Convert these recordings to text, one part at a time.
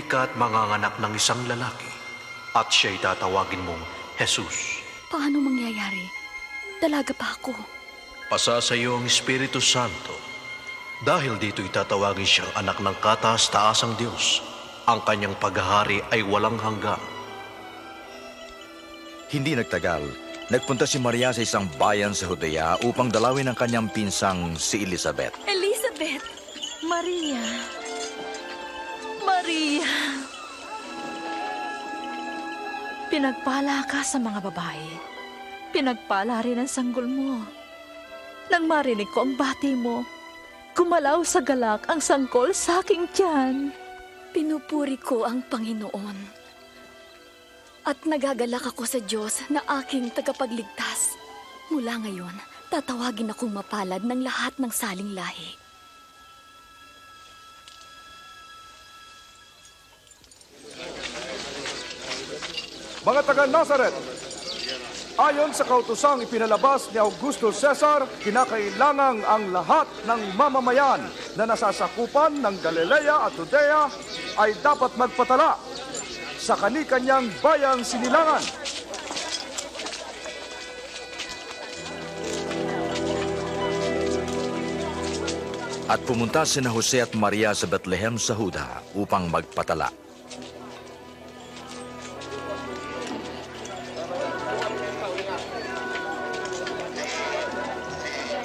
ka at manganganak ng isang lalaki at siya'y tatawagin mong Jesus. Paano mangyayari? Dalaga pa ako. Pasa sa iyo ang Espiritu Santo. Dahil dito'y tatawagin siyang anak ng kataas-taasang Diyos. Ang kanyang paghahari ay walang hanggan. Hindi nagtagal, nagpunta si Maria sa isang bayan sa Judea upang dalawin ang kanyang pinsang si Elizabeth. Elizabeth! Maria! Maria! Pinagpala ka sa mga babae. Pinagpala rin ang sanggol mo. Nang marinig ko ang bati mo, gumalaw sa galak ang sanggol sa aking tiyan. Pinupuri ko ang Panginoon. At nagagalak ako sa Diyos na aking tagapagligtas. Mula ngayon, tatawagin akong mapalad ng lahat ng saling lahi. Mga taga-Nazaret, ayon sa kautosang ipinalabas ni Augusto Cesar, kinakailangang ang lahat ng mamamayan na nasasakupan ng Galilea at Judea ay dapat magpatala sa kani-kanyang bayang sinilangan. At pumunta sina Jose at Maria sa Bethlehem sa Huda upang magpatala.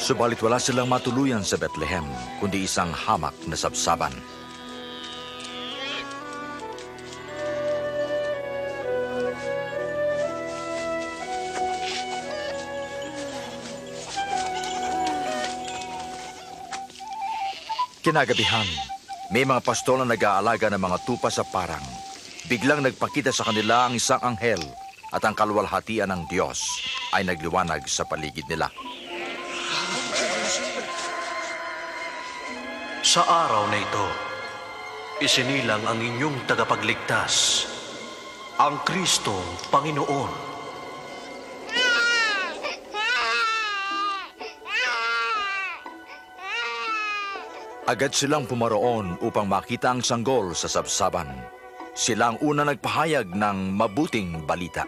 Subalit wala silang matuluyan sa Bethlehem, kundi isang hamak na sabsaban. Kinagabihan, may mga pastol na nag-aalaga ng mga tupa sa parang. Biglang nagpakita sa kanila ang isang anghel at ang kaluwalhatian ng Diyos ay nagliwanag sa paligid nila. Sa araw na ito, isinilang ang inyong tagapagligtas, ang Kristong Panginoon. Agad silang pumaroon upang makita ang sanggol sa sabsaban. Sila ang una nagpahayag ng mabuting balita.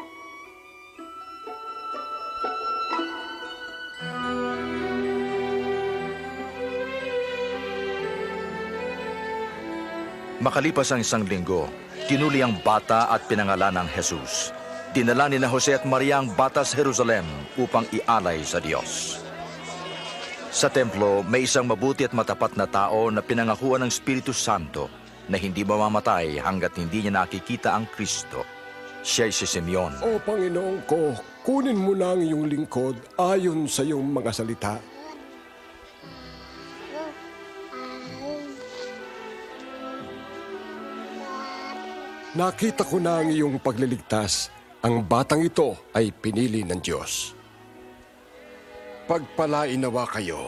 Makalipas ang isang linggo, tinuli ang bata at pinangalan ng Jesus. Dinala ni na Jose at Maria ang bata sa Jerusalem upang ialay sa Diyos. Sa templo, may isang mabuti at matapat na tao na pinangakuan ng Espiritu Santo na hindi mamamatay hanggat hindi niya nakikita ang Kristo. Siya'y si Simeon. O Panginoon ko, kunin mo na ang iyong lingkod ayon sa iyong mga salita. Nakita ko na ang iyong pagliligtas. Ang batang ito ay pinili ng Diyos. Pagpalain nawa kayo.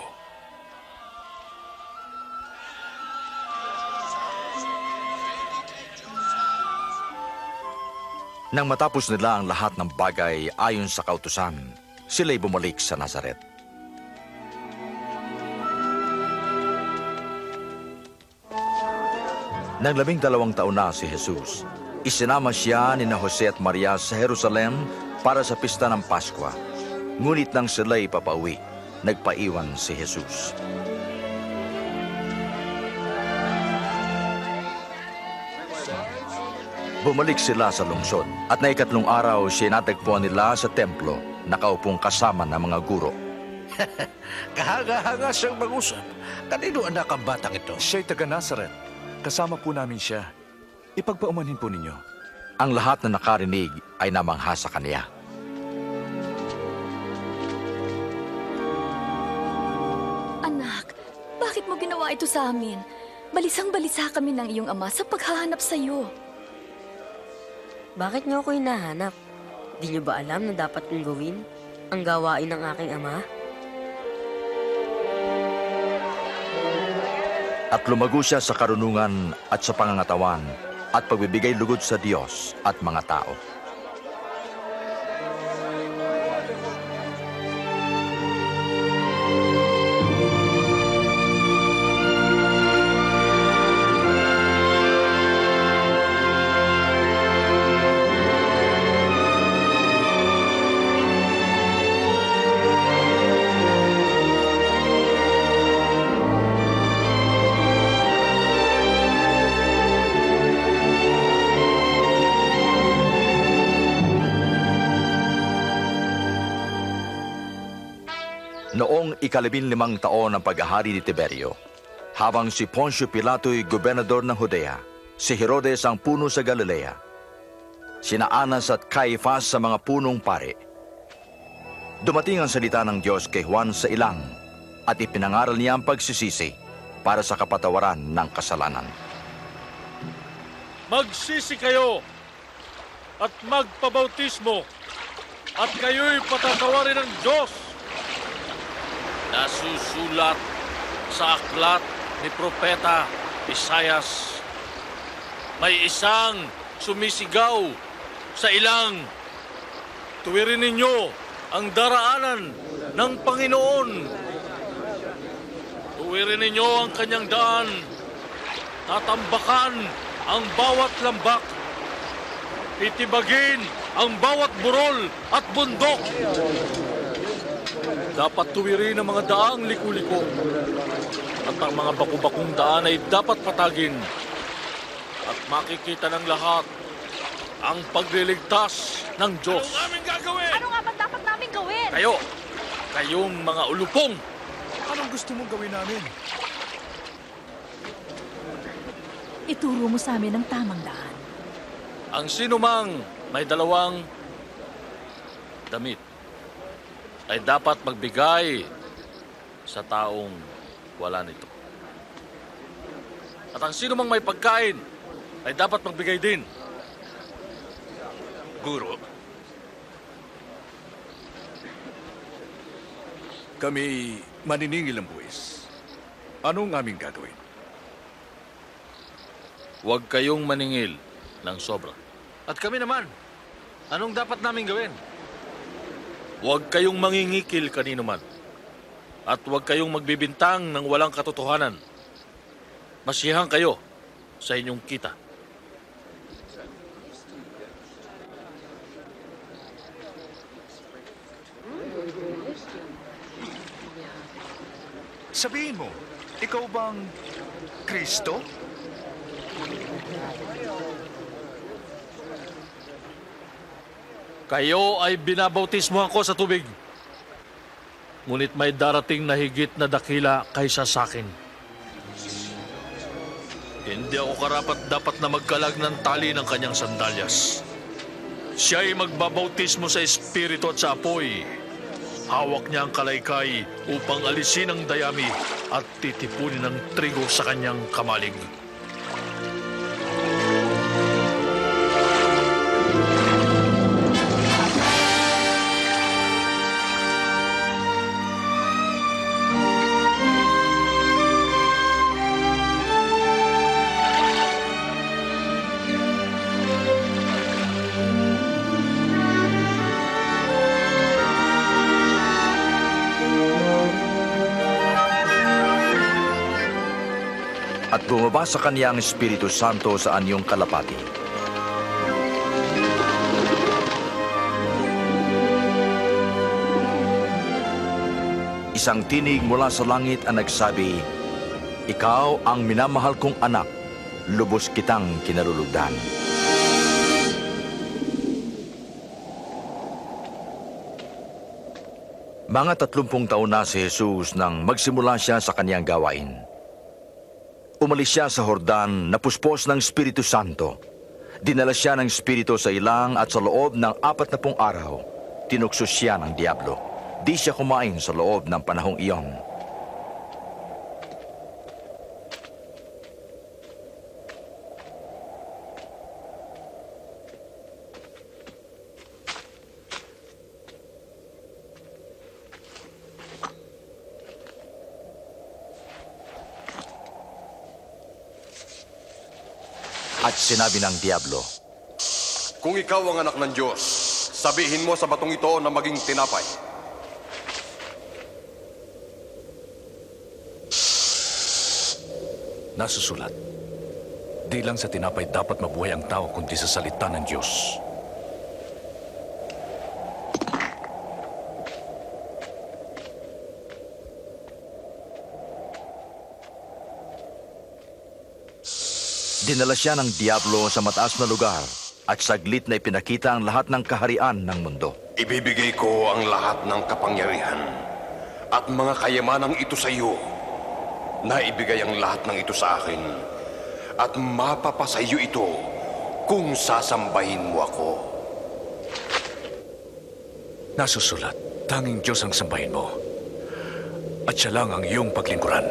Nang matapos nila ang lahat ng bagay ayon sa kautusan, sila'y bumalik sa Nazaret. Nang 12 taon na si Jesus, isinama siya ni na Jose at Maria sa Jerusalem para sa pista ng Paskwa. Ngunit nang sila'y papauwi, nagpaiwan si Jesus. Bumalik sila sa lungsod at na ikatlong araw siya natagpuan nila sa templo, nakaupong kasama ng mga guro. Kahanga-hanga siyang mag-usap. Kanino anak ang batang ito? Siya'y taga-Nazaret. Kasama po namin siya. Ipagpaumanhin po ninyo. Ang lahat na nakarinig ay namangha sa kaniya. Anak, bakit mo ginawa ito sa amin? Balisang-balisa kami ng iyong ama sa paghahanap sa iyo. Bakit niyo ako hinahanap? Di niyo ba alam na dapat kong gawin ang gawain ng aking ama? At lumago siya sa karunungan at sa pangangatawan at pagbibigay lugod sa Diyos at mga tao. Noong 15 taon ng paghahari ni Tiberio, habang si Poncio Pilato'y gobernador ng Judea, si Herodes ang puno sa Galilea, sina Anas at Caifás sa mga punong pare. Dumating ang salita ng Diyos kay Juan sa ilang at ipinangaral niya ang pagsisisi para sa kapatawaran ng kasalanan. Magsisi kayo at magpabautismo at kayo'y patatawarin ng Diyos. Nasusulat sa aklat ni Propeta Isayas, may isang sumisigaw sa ilang, tuwirin ninyo ang daraanan ng Panginoon. Tuwirin ninyo ang kanyang daan, tatambakan ang bawat lambak, titibagin ang bawat burol at bundok. Dapat tuwirin ang mga daang liku-liko at ang mga baku-bakong daan ay dapat patagin at makikita ng lahat ang pagliligtas ng Diyos. Anong aming gagawin? Ano nga ba dapat namin gawin? Kayong mga ulupong. Anong gusto mong gawin namin? Ituro mo sa amin ang tamang daan. Ang sinumang may dalawang damit ay dapat magbigay sa taong wala nito. At ang sinumang may pagkain ay dapat magbigay din. Guro, Kami maniningil ng buwis. Anong aming gagawin? Huwag kayong maningil ng sobra. at kami naman, anong dapat namin gawin? Huwag kayong mangingikil kanino man. At huwag kayong magbibintang ng walang katotohanan. Masiyahan kayo sa inyong kita. Sabihin mo, ikaw bang Kristo? Kayo ay binabautismohan ko sa tubig. Ngunit may darating na higit na dakila kaysa sa akin. Hindi ako karapat dapat na magkalag ng tali ng kanyang sandalyas. Siya ay magbabautismo sa Espiritu at sa apoy. Hawak niya ang kalaykay upang alisin ang dayami at titipunin ang trigo sa kanyang kamalig. At bumaba sa kanya ang Espiritu Santo sa anyong kalapati. Isang tinig mula sa langit ang nagsabi, "Ikaw ang minamahal kong anak, lubos kitang kinalulugdan." Mga 30 taon na si Jesus nang magsimula siya sa kanyang gawain. Umalis siya sa Jordan na puspos ng Espiritu Santo. Dinala siya ng Espiritu sa ilang at sa loob ng 40 araw, tinukso siya ng Diablo. Di siya kumain sa loob ng panahong iyon. At sinabi ng Diablo, Kung ikaw ang anak ng Diyos, sabihin mo sa batong ito na maging tinapay. Nasusulat, di lang sa tinapay dapat mabuhay ang tao kundi sa salita ng Diyos. dinala siya ng Diablo sa mataas na lugar at saglit na ipinakita ang lahat ng kaharian ng mundo. Ibibigay ko ang lahat ng kapangyarihan at mga kayamanang ito sa iyo. Naibigay ang lahat ng ito sa akin at mapapasa iyo ito kung sasambahin mo ako. Nasusulat, tanging Diyos ang sambahin mo. At siya lang ang iyong paglingkuran.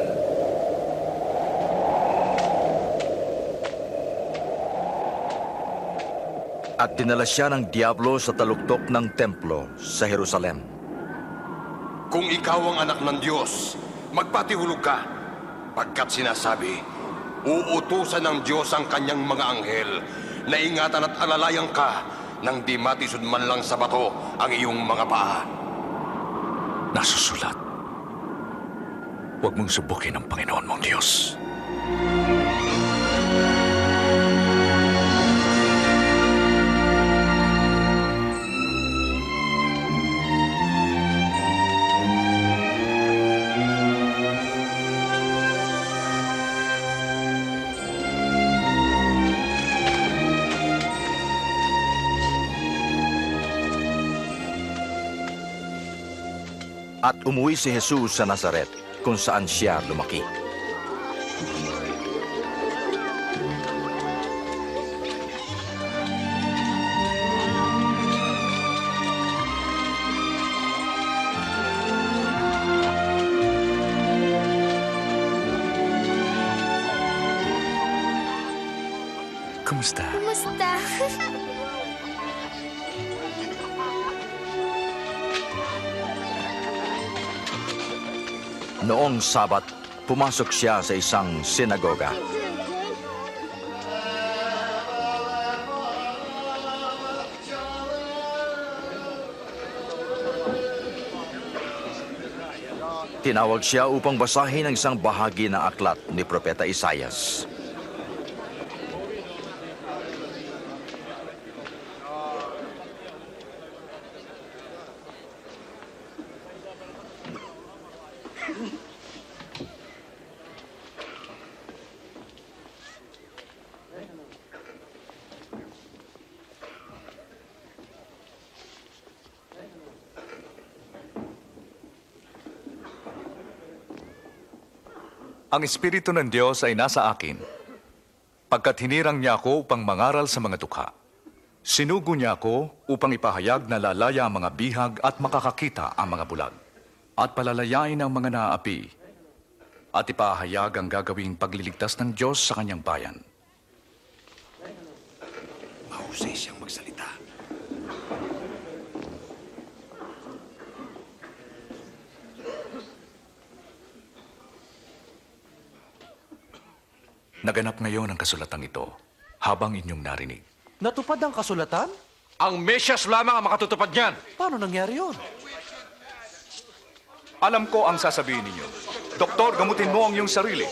At dinala siya ng Diablo sa taluktok ng templo sa Jerusalem. Kung ikaw ang anak ng Diyos, magpatihulog ka. Pagkat sinasabi, uutusan ng Diyos ang kanyang mga anghel na ingatan at alalayan ka nang di matisod man lang sa bato ang iyong mga paa. Nasusulat, huwag mong subukin ang Panginoon mong Diyos. At umuwi si Jesus sa Nazaret, kung saan siya lumaki. Kumusta? Kumusta? Noong Sabat, pumasok siya sa isang sinagoga. Tinawag siya upang basahin ang isang bahagi ng aklat ni Propeta Isaias. Ang Espiritu ng Diyos ay nasa akin, pagkat hinirang niya ako upang mangaral sa mga dukha. Sinugo niya ako upang ipahayag na lalaya ang mga bihag at makakakita ang mga bulag, at palalayain ang mga naaapi, at ipahayag ang gagawing pagliligtas ng Diyos sa kanyang bayan. Mahusay siyang magsalita. Naganap ngayon ang kasulatang ito habang inyong narinig. Natupad ang kasulatan? Ang Mesyas lamang ang makatutupad niyan. Paano nangyari yun? Alam ko ang sasabihin ninyo. Doktor, gamutin mo ang iyong sarili.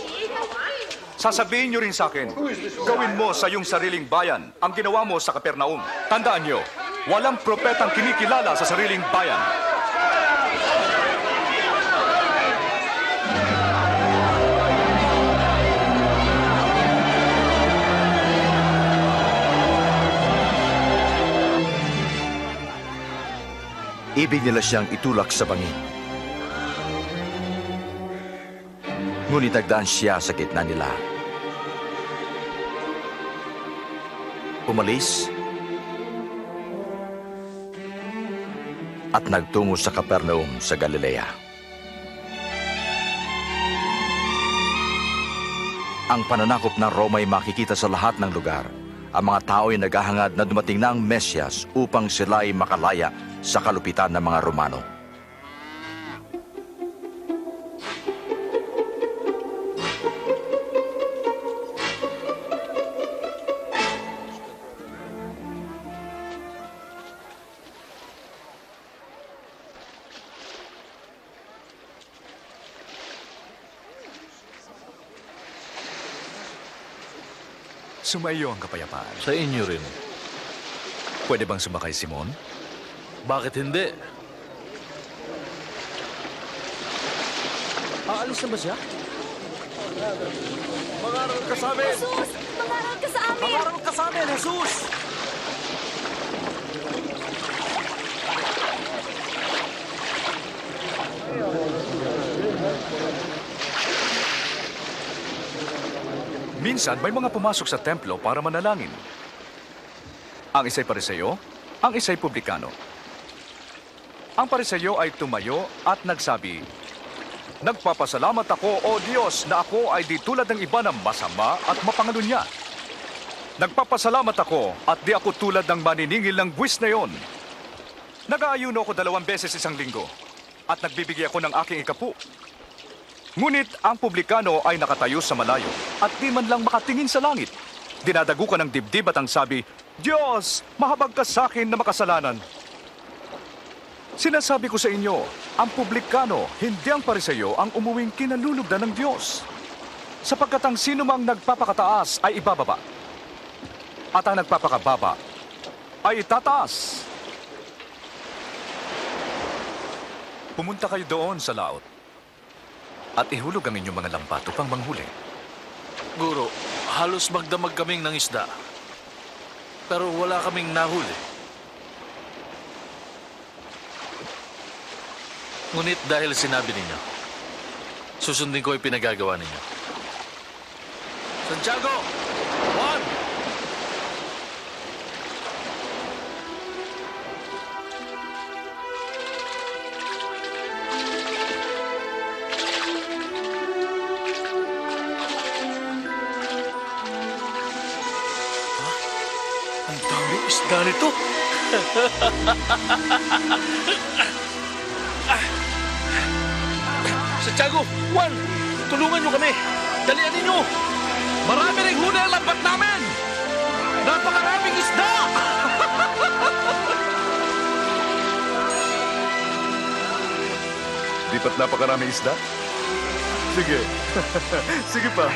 Sasabihin niyo rin sa akin, gawin mo sa iyong sariling bayan ang ginawa mo sa Kapernaum. Tandaan niyo, walang propetang kinikilala sa sariling bayan. Ibig nila siyang itulak sa bangin. Ngunit nagdaan siya sa gitna nila. Umalis at nagtungo sa Kapernaum sa Galilea. Ang pananakop ng Roma ay makikita sa lahat ng lugar. Ang mga tao ay naghahangad na dumating na ang Mesyas upang sila ay makalaya sa kalupitan ng mga Romano. Sumaiyo ang kapayapaan. Sa inyo rin. Pwede bang sumakay, Simon? Bakit hindi? Aalis na ba siya? Mangaral ka sa amin! Jesus! Mangaral ka sa amin! Pangaral ka sa amin, Jesus! Minsan, may mga pumasok sa templo para manalangin. Ang isa'y pariseyo, ang isa'y publikano. Ang pariseyo ay tumayo at nagsabi, "Nagpapasalamat ako, O Diyos, na ako ay di tulad ng iba na masama at mapangalunya. Nagpapasalamat ako at di ako tulad ng maniningil ng buwis na yon. Nag-aayuno ako 2 beses isang linggo at nagbibigay ako ng aking ikapu. Ngunit ang publikano ay nakatayo sa malayo at di man lang makatingin sa langit. Dinadagukan ng dibdib at ang sabi, Diyos, mahabag ka sa akin na makasalanan. Sinasabi ko sa inyo, ang publikano, hindi ang pariseyo, ang umuwing kinalulugdan ng Diyos. Sapagkat ang sino mang nagpapakataas ay ibababa. At ang nagpapakababa ay itataas. Pumunta kayo doon sa laot at ihulog ang inyong mga lambat upang manghuli. Guro, halos magdamag kaming ng isda. Pero wala kaming nahuli. Ngunit dahil sinabi ninyo, susundin ko yung pinagagawa ninyo. Santiago! Juan! Ang daming isda nito. Santiago! Juan! Tulungan nyo kami! Dalian ninyo! Marami ring huli ang lambat namin! Napakaraming isda! Di ba't napakaraming isda? Sige. Sige pa.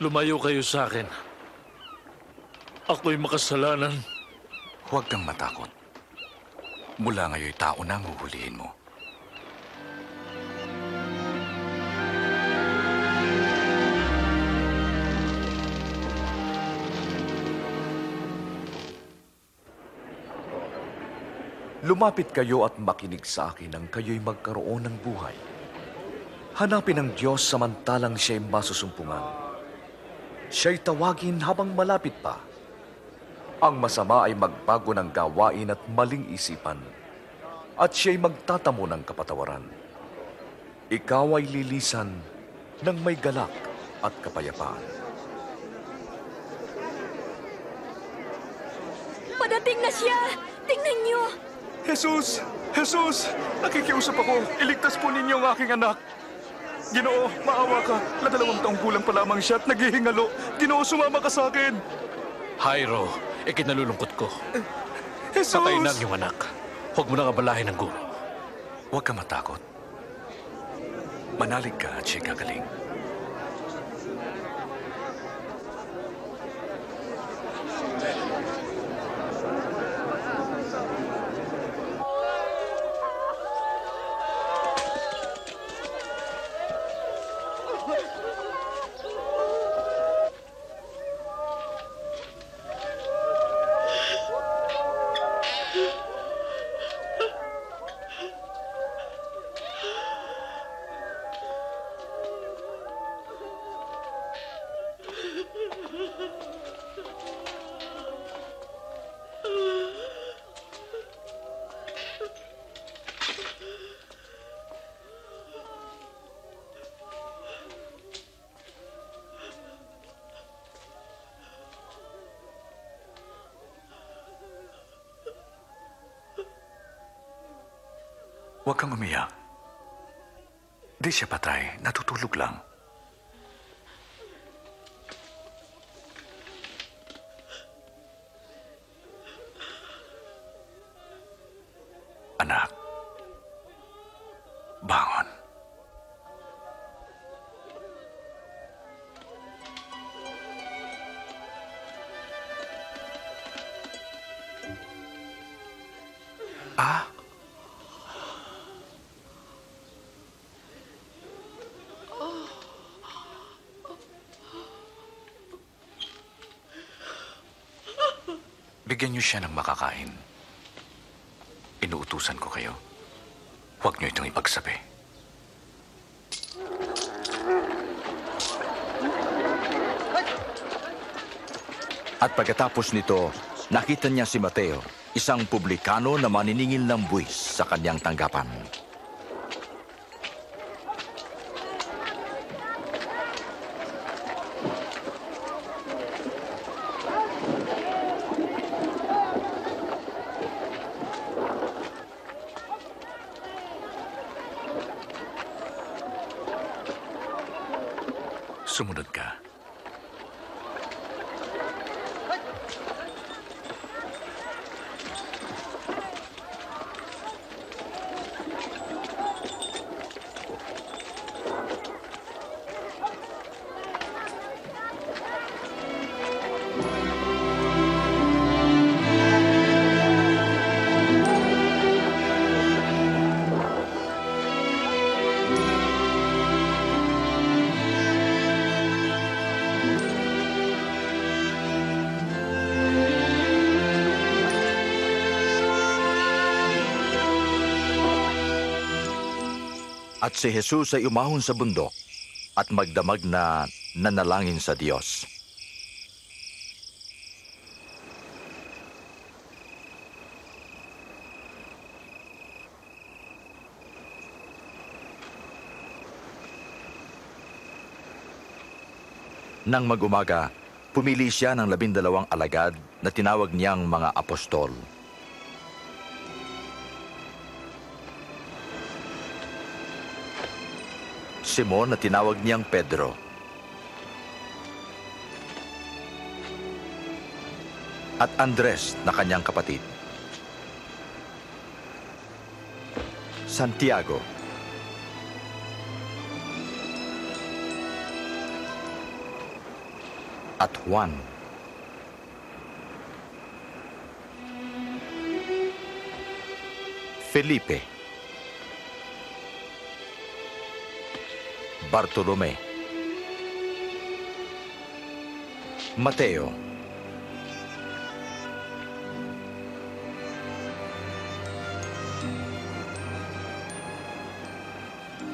Lumayo kayo sa akin. Ako'y makasalanan. Huwag kang matakot. Mula ngayon'y tao na ang huhulihin mo. Lumapit kayo at makinig sa akin nang kayo'y magkaroon ng buhay. Hanapin ang Diyos samantalang siya'y masusumpungan. Siya'y tawagin habang malapit pa. Ang masama ay magbago ng gawain at maling isipan, at siya'y magtatamo ng kapatawaran. Ikaw ay lilisan ng may galak at kapayapaan. Padating na siya! Tingnan niyo! Jesus! Jesus! Nakikiusap ako. Iligtas po ninyo ang aking anak. Ginoo, maawa ka. 2 taong gulang pa lamang siya at naghihingalo. Ginoo, sumama ka sa akin. Jairo, ikinalulungkot ko. Jesus! Patay na ang iyong anak. Huwag mo nang abalahin ang guro. Huwag ka matakot. Manalig ka at siya'y gagaling. Huwag kang umiyak. Di siya patay, natutulog lang. Anak, bangon. bigyan niyo siya ng makakain. Inuutusan ko kayo. Huwag niyo itong ipagsabi. At pagkatapos nito, nakita niya si Mateo, isang publikano na maniningil ng buwis sa kanyang tanggapan. Sumunod ka. At si Jesus ay umahon sa bundok at magdamag na nanalangin sa Diyos. Nang mag-umaga, pumili siya ng 12 alagad na tinawag niyang mga apostol. Simon na tinawag niyang Pedro. At Andres na kanyang kapatid. Santiago. At Juan. Felipe. Bartolome. Mateo.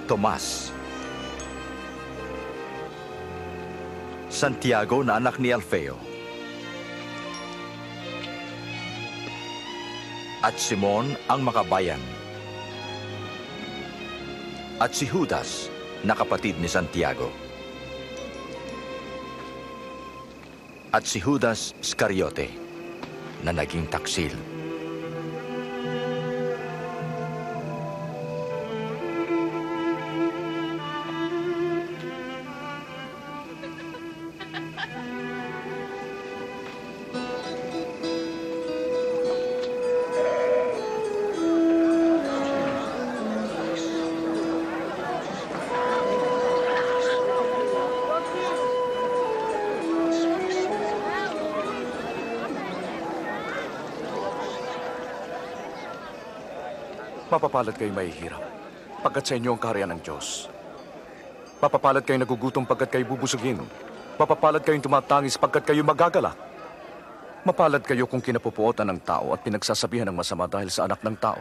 Tomas. Santiago na anak ni Alfeo. At Simon ang makabayan. At si Judas na kapatid ni Santiago. At si Judas Iscariote na naging taksil. Mapapalad kayo mahihirap, pagkat sa inyo ang kaharian ng Diyos. Mapapalad kayo nagugutom pagkat kayo bubusugin. Mapapalad kayong tumatangis pagkat kayo magagalak. Mapalad kayo kung kinapupuotan ng tao at pinagsasabihan ng masama dahil sa anak ng tao.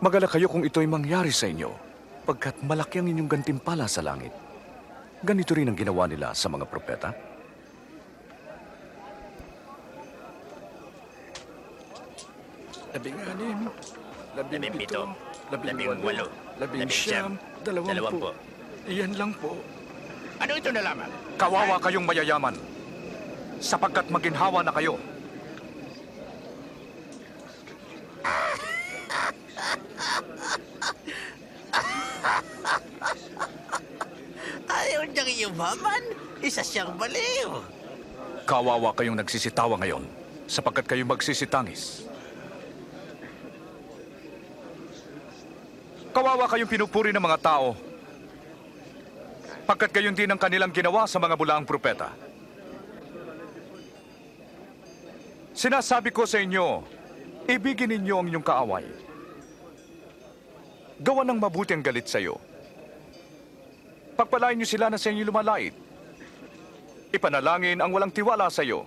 Magalak kayo kung ito'y mangyari sa inyo, pagkat malaki ang inyong gantimpala sa langit. Ganito rin ang ginawa nila sa mga propeta. Labing-anim, labing-pito, labing-walo, labing-siyam, dalawampu. Iyan lang po. Ano ito na lamang? Kawawa kayong mayayaman, sapagkat maginhawa na kayo. Ayaw niyang yumaman. Isa siyang baliw. Kawawa kayong nagsisitawa ngayon, sapagkat kayo magsisitangis. Kawawa kayong pinupuri ng mga tao, pagkat gayon din ang kanilang ginawa sa mga bulaang propeta. Sinasabi ko sa inyo, ibigin ninyo ang inyong kaaway. Gawa ng mabuti ang galit sa iyo. Pagpalain niyo sila na sa inyo lumalait. Ipanalangin ang walang tiwala sa iyo.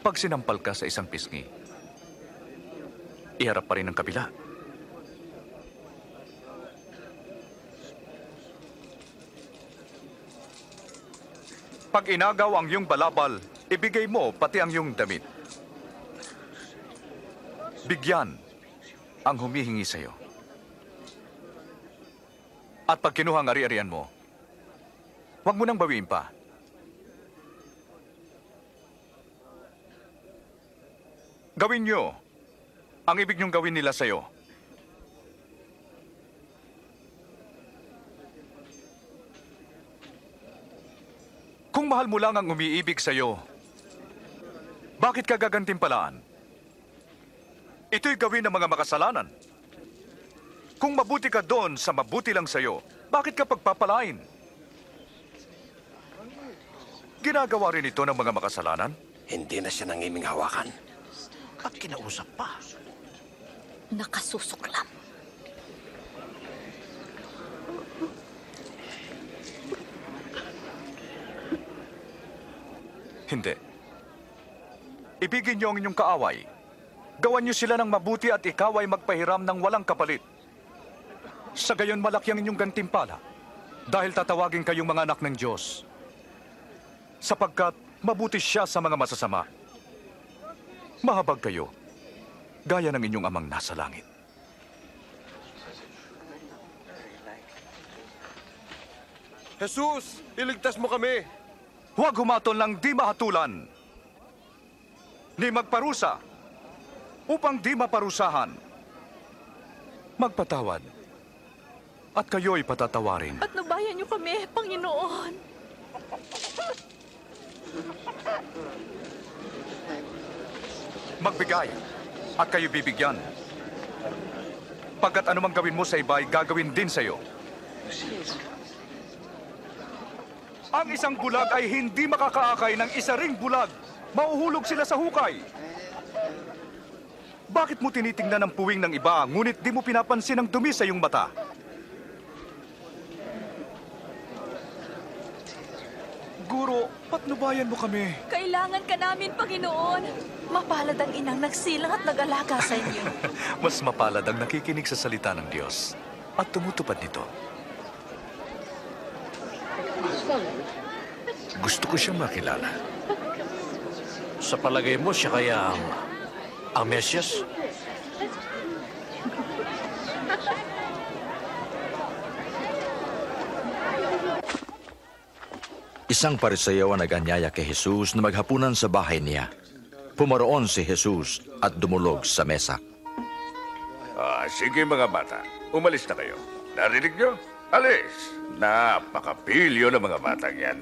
Kapag sinampal ka sa isang pisngi, iharap pa rin ang kabila. Pag inagaw ang iyong balabal, ibigay mo pati ang iyong damit. Bigyan ang humihingi sa iyo. At pag kinuha ang ari-arian mo, huwag mo nang bawiin pa. Gawin niyo ang ibig niyong gawin nila sa iyo. Kung mahal mo lang ang umiibig sa iyo, bakit ka gagantimpalaan? Ito'y gawin ng mga makasalanan. Kung mabuti ka doon sa mabuti lang sa iyo, bakit ka pagpapalain? Ginagawa rin ito ng mga makasalanan? Hindi na siya nangiming hawakan. At kinausap pa. Nakasusuklam. Hindi. Ibigin niyo ang inyong kaaway. Gawan niyo sila ng mabuti at ikaw ay magpahiram ng walang kapalit. Sa gayon malaki ang inyong gantimpala dahil tatawagin kayong mga anak ng Diyos. Sapagkat mabuti siya sa mga masasama. Mahabag kayo, gaya ng inyong amang nasa langit. Jesus, iligtas mo kami. Huwag humatol ng di mahatulan, ni magparusa upang di maparusahan. Magpatawad, at kayo'y patatawarin. At nubayan niyo kami, Panginoon. Magbigay, at kayo bibigyan. Pagkat anumang gawin mo sa iba ay gagawin din sa iyo. Ang isang bulag ay hindi makakaakay ng isa ring bulag. Mauhulog sila sa hukay. Bakit mo tinitingnan ang puwing ng iba, ngunit di mo pinapansin ang dumi sa iyong mata? Guro, patnubayan mo kami. Kailangan ka namin, Panginoon. Mapalad ang inang nagsilang at nag-alaga sa inyo. Mas mapalad ang nakikinig sa salita ng Diyos at tumutupad nito. Gusto ko siyang makilala. Sa palagay mo, siya kaya ang Mesyas? Isang Pariseo ang nag-anyaya kay Jesus na maghapunan sa bahay niya. Pumaroon si Jesus at dumulog sa mesa. Sige mga bata, umalis na kayo. Narinig nyo? Alis! Napakapilyo ng mga batang yan.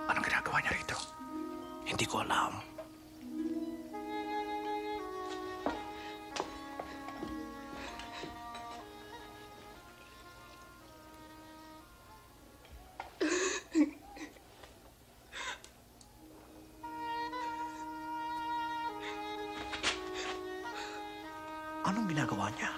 Anong ginagawa niya rito? Hindi ko alam. Anong ginagawa niya?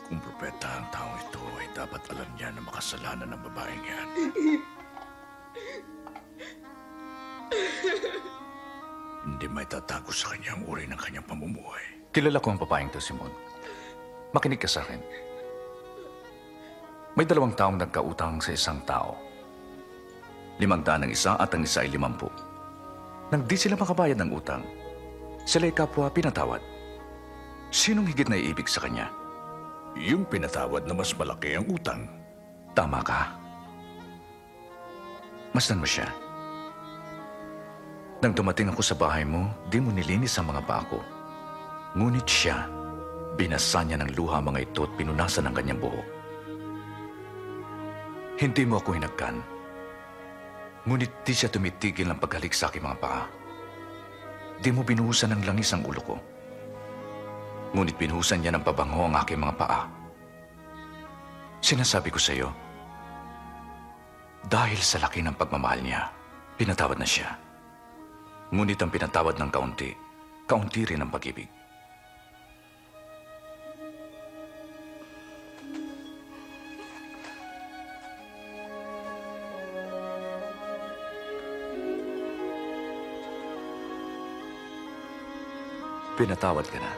Kung propeta ang taong ito, ay dapat alam niya na makasalanan ng babaeng yan. Hindi may tatago sa kanya ang uri ng kanyang pamumuhay. Kilala ko ang babaeng to, Simon. Makinig ka sa akin. May 2 taong nagkautang sa isang tao. 500 ang isa at ang isa ay 50. Nang di sila makabayad ng utang, sila'y kapwa pinatawad. Sinong higit na iibig sa kanya? Yung pinatawad na mas malaki ang utang. Tama ka. Masdan mo siya. Nang dumating ako sa bahay mo, di mo nilinis ang mga paa ko. Ngunit siya, binasa niya ng luha mga ito at pinunasan ang kanyang buhok. Hindi mo ako hinagkan. Ngunit di siya tumitigil ng paghalik sa aking mga paa. Di mo binuhusan ng langis ang ulo ko. Ngunit binuhusan niya ng pabango ang aking mga paa. Sinasabi ko sa iyo, dahil sa laki ng pagmamahal niya, pinatawad na siya. Ngunit ang pinatawad ng kaunti, kaunti rin ang pag-ibig. Pinatawad ka na.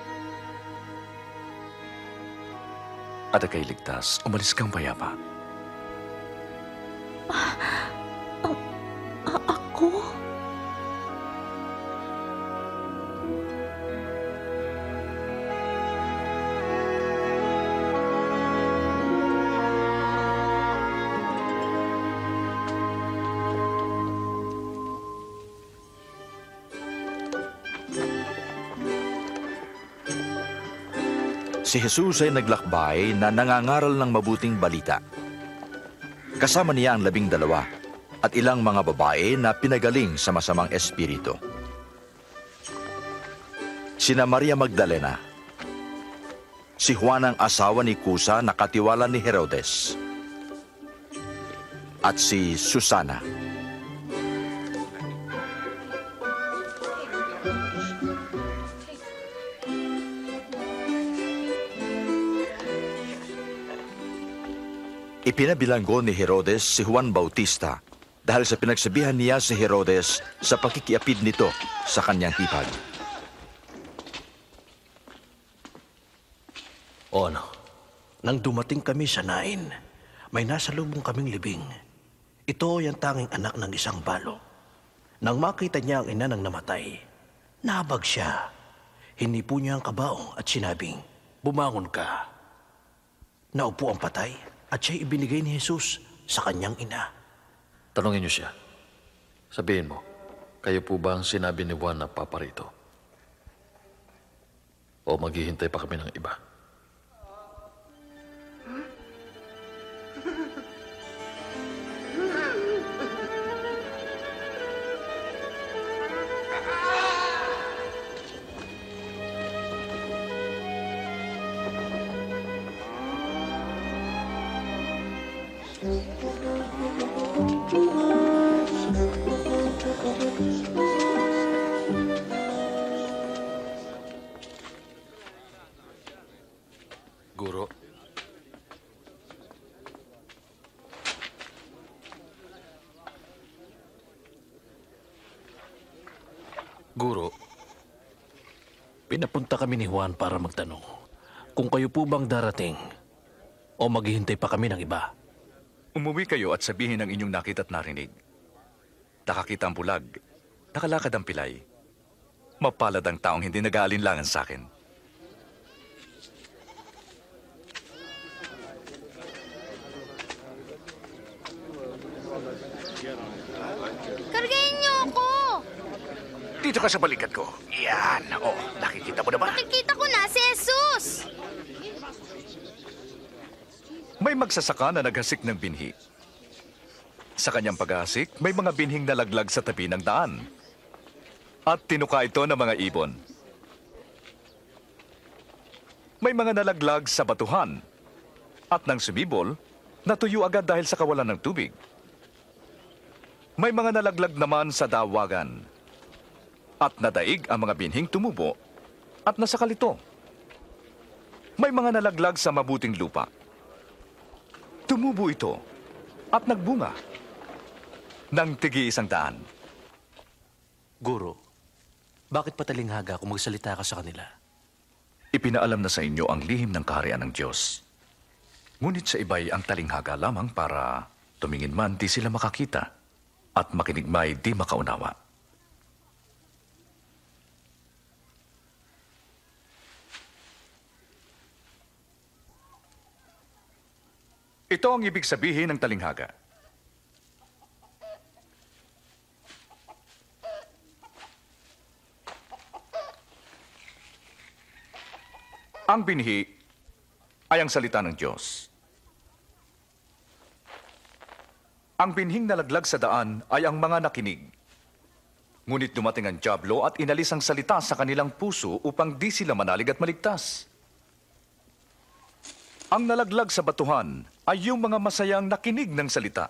At ika'y ligtas, umalis kang payapa. Ako? Si Jesus ay naglakbay na nangangaral ng mabuting balita. Kasama niya ang 12 at ilang mga babae na pinagaling sa masamang espiritu. Sina Maria Magdalena, si Juan ang asawa ni Kusa na katiwala ni Herodes, at si Susana. Ipinabilanggo ni Herodes si Juan Bautista dahil sa pinagsabihan niya si Herodes sa pakikiapid nito sa kanyang hipag. O ano, nang dumating kami sa Nain, may nasalubong kaming libing. Ito ay ang tanging anak ng isang balo. Nang makita niya ang ina ng namatay, nabag siya. Hinipo niya ang kabaong at sinabing, "Bumangon ka." Naupo ang patay at siya'y ibinigay ni Jesus sa kanyang ina. Tanungin niyo siya. Sabihin mo, kayo po ba ang sinabi ni Juan na paparito? O maghihintay pa kami ng iba? Guro. Guro, pinapunta kami ni Juan para magtanong kung kayo po bang darating o maghihintay pa kami ng iba. Umuwi kayo at sabihin ang inyong nakita at narinig. Nakakita ang bulag, nakalakad ang pilay. Mapalad ang taong hindi nag-aalinlangan sa akin. Kargahin niyo ako! Dito ka sa balikat ko. Yan. Oh, nakikita mo na ba? Nakikita ko na si Jesus! May magsasaka na naghasik ng binhi. Sa kanyang paghahasik, may mga binhing nalaglag sa tabi ng daan. At tinuka ito ng mga ibon. May mga nalaglag sa batuhan. At nang sumibol, natuyo agad dahil sa kawalan ng tubig. May mga nalaglag naman sa dawagan. At nadaig ang mga binhing tumubo at nasakalito. May mga nalaglag sa mabuting lupa. Tumubo ito at nagbunga ng tigi-100. Guro, bakit patalinghaga kung magsalita ka sa kanila? Ipinaalam na sa inyo ang lihim ng kaharian ng Diyos. Ngunit sa iba'y ang talinghaga lamang para tumingin man di sila makakita at makinig may di makaunawa. Ito ang ibig sabihin ng talinghaga. Ang binhi ay ang salita ng Diyos. Ang binhing nalaglag sa daan ay ang mga nakinig. Ngunit dumating ang dyablo at inalis ang salita sa kanilang puso upang di sila manalig at maligtas. Ang nalaglag sa batuhan ay yung mga masayang nakinig ng salita.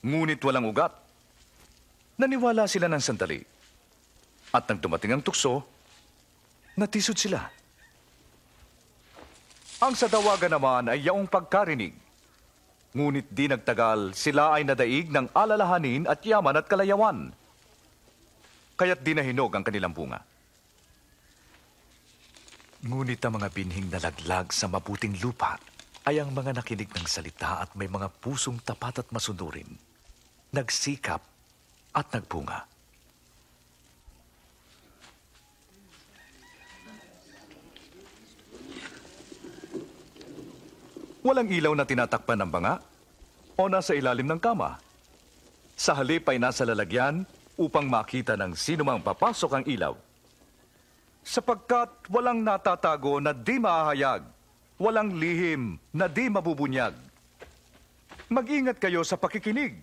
Ngunit walang ugat. Naniwala sila ng sandali, At nang dumating ang tukso, natisod sila. Ang sa dawagan naman ay yaong pagkarinig. Ngunit di nagtagal, sila ay nadaig ng alalahanin at yaman at kalayawan. Kaya't di nahinog ang kanilang bunga. Ngunit ang mga binhing nalaglag sa mabuting lupa ay ang mga nakinig ng salita at may mga pusong tapat at masunurin, nagsikap at nagbunga. Walang ilaw na tinatakpan ng banga o nasa ilalim ng kama. Sa halip ay nasa lalagyan upang makita ng sino mang papasok ang ilaw. Sapagkat walang natatago na di mahahayag, walang lihim na di mabubunyag. Mag-ingat kayo sa pakikinig,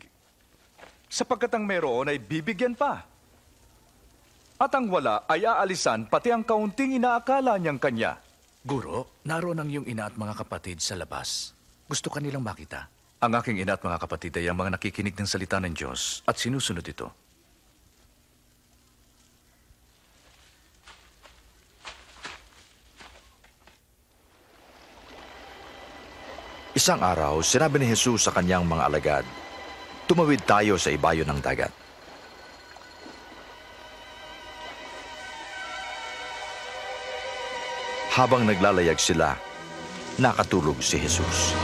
sapagkat ang meron ay bibigyan pa. At ang wala ay aalisan pati ang kaunting inaakala niyang kanya. Guro, naroon ang iyong ina at mga kapatid sa labas. Gusto ka nilang makita. Ang aking ina at mga kapatid ay ang mga nakikinig ng salita ng Diyos at sinusunod ito. Isang araw, sinabi ni Jesus sa kanyang mga alagad, "Tumawid tayo sa ibayo ng dagat." Habang naglalayag sila, nakatulog si Jesus.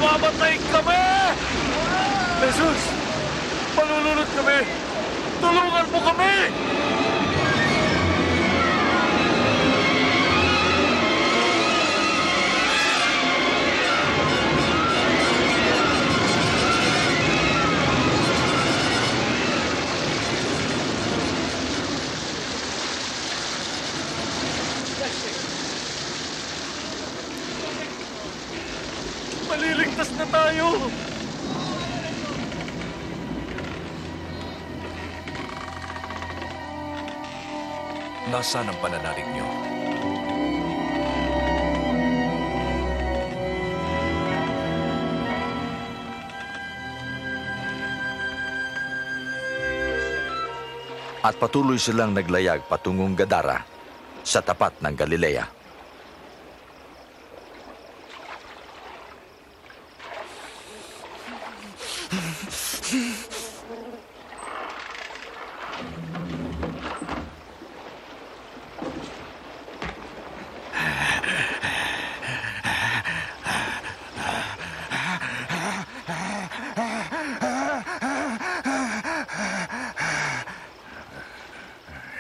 Mamamatay kami! Jesus! Malulunod kami! Tulungan mo kami! Maliligtas na tayo! Nasaan ang pananalig niyo? At patuloy silang naglayag patungong Gadara sa tapat ng Galilea.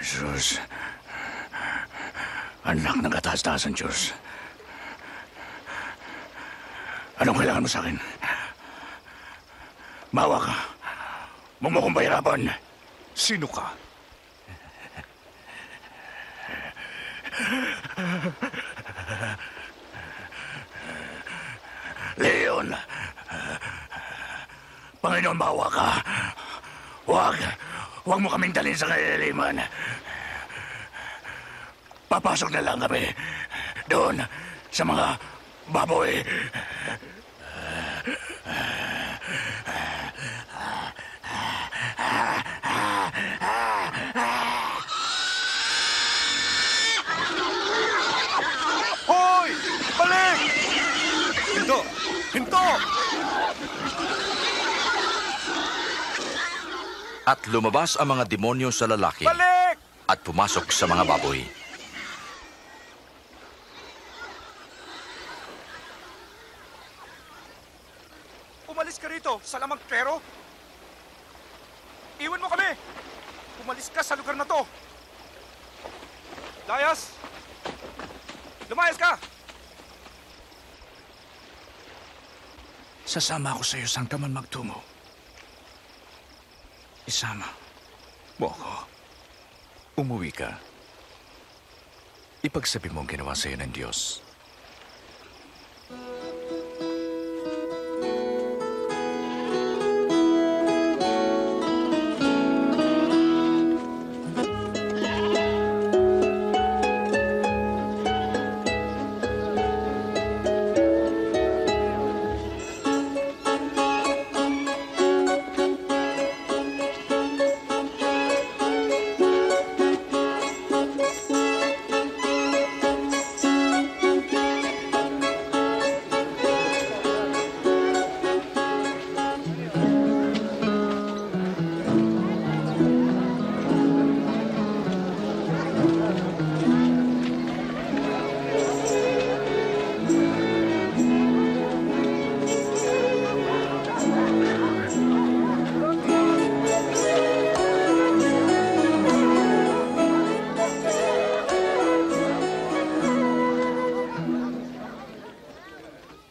Jesus, anak ng kataas-taasan Diyos. Anong kailangan mo sa akin? Maawa ka. Huwag mo kong pahirapan. Sino ka? Leon, Panginoon, maawa ka. Huwag mo kaming dalhin sa kaliliman. Papasok na lang kami doon sa mga baboy. Hoy! Balik! Hinto! Hinto! At lumabas ang mga demonyo sa lalaki Balik! at pumasok sa mga baboy. Umalis ka rito sa lamang pero. Iwan mo kami! Umalis ka sa lugar na to! Layas! Lumayas ka! Sasama ako sa iyo saan ka man magtungo. Isama mo ako. Umuwi ka. Ipagsabi mo ang ginawa sa iyo ng Diyos.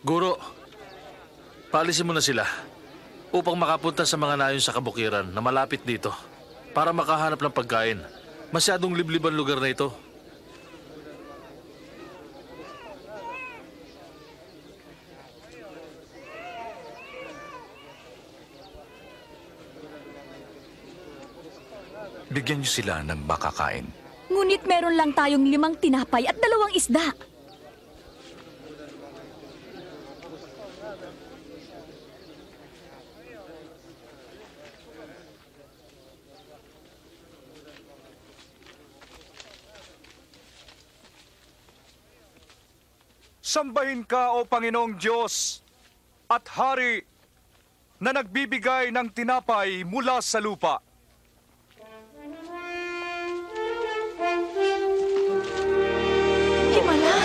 Guro, paalisin mo na sila upang makapunta sa mga nayon sa kabukiran na malapit dito para makahanap ng pagkain. Masyadong liblib ang lugar na ito. Bigyan niyo sila ng makakain. Ngunit meron lang tayong 5 tinapay at 2 isda. Sambahin ka, O Panginoong Diyos, at Hari na nagbibigay ng tinapay mula sa lupa. Himala!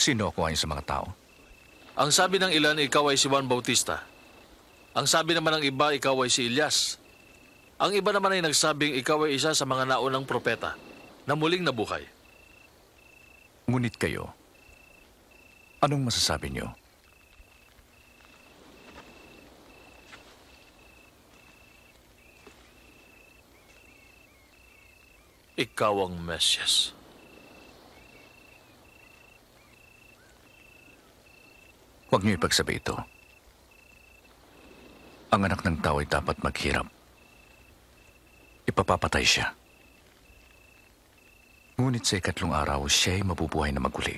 Sino ako ayon sa mga tao? Ang sabi ng ilan, ikaw ay si Juan Bautista. Ang sabi naman ng iba, ikaw ay si Elias. Ang iba naman ay nagsabing ikaw ay isa sa mga naunang propeta na muling nabuhay. Ngunit kayo, anong masasabi niyo? Ikaw ang Mesyas. Huwag niyo ipagsabi ito. Ang anak ng tao ay dapat maghirap. Ipapapatay siya. Ngunit sa 3 araw, siya ay mabubuhay na maguli.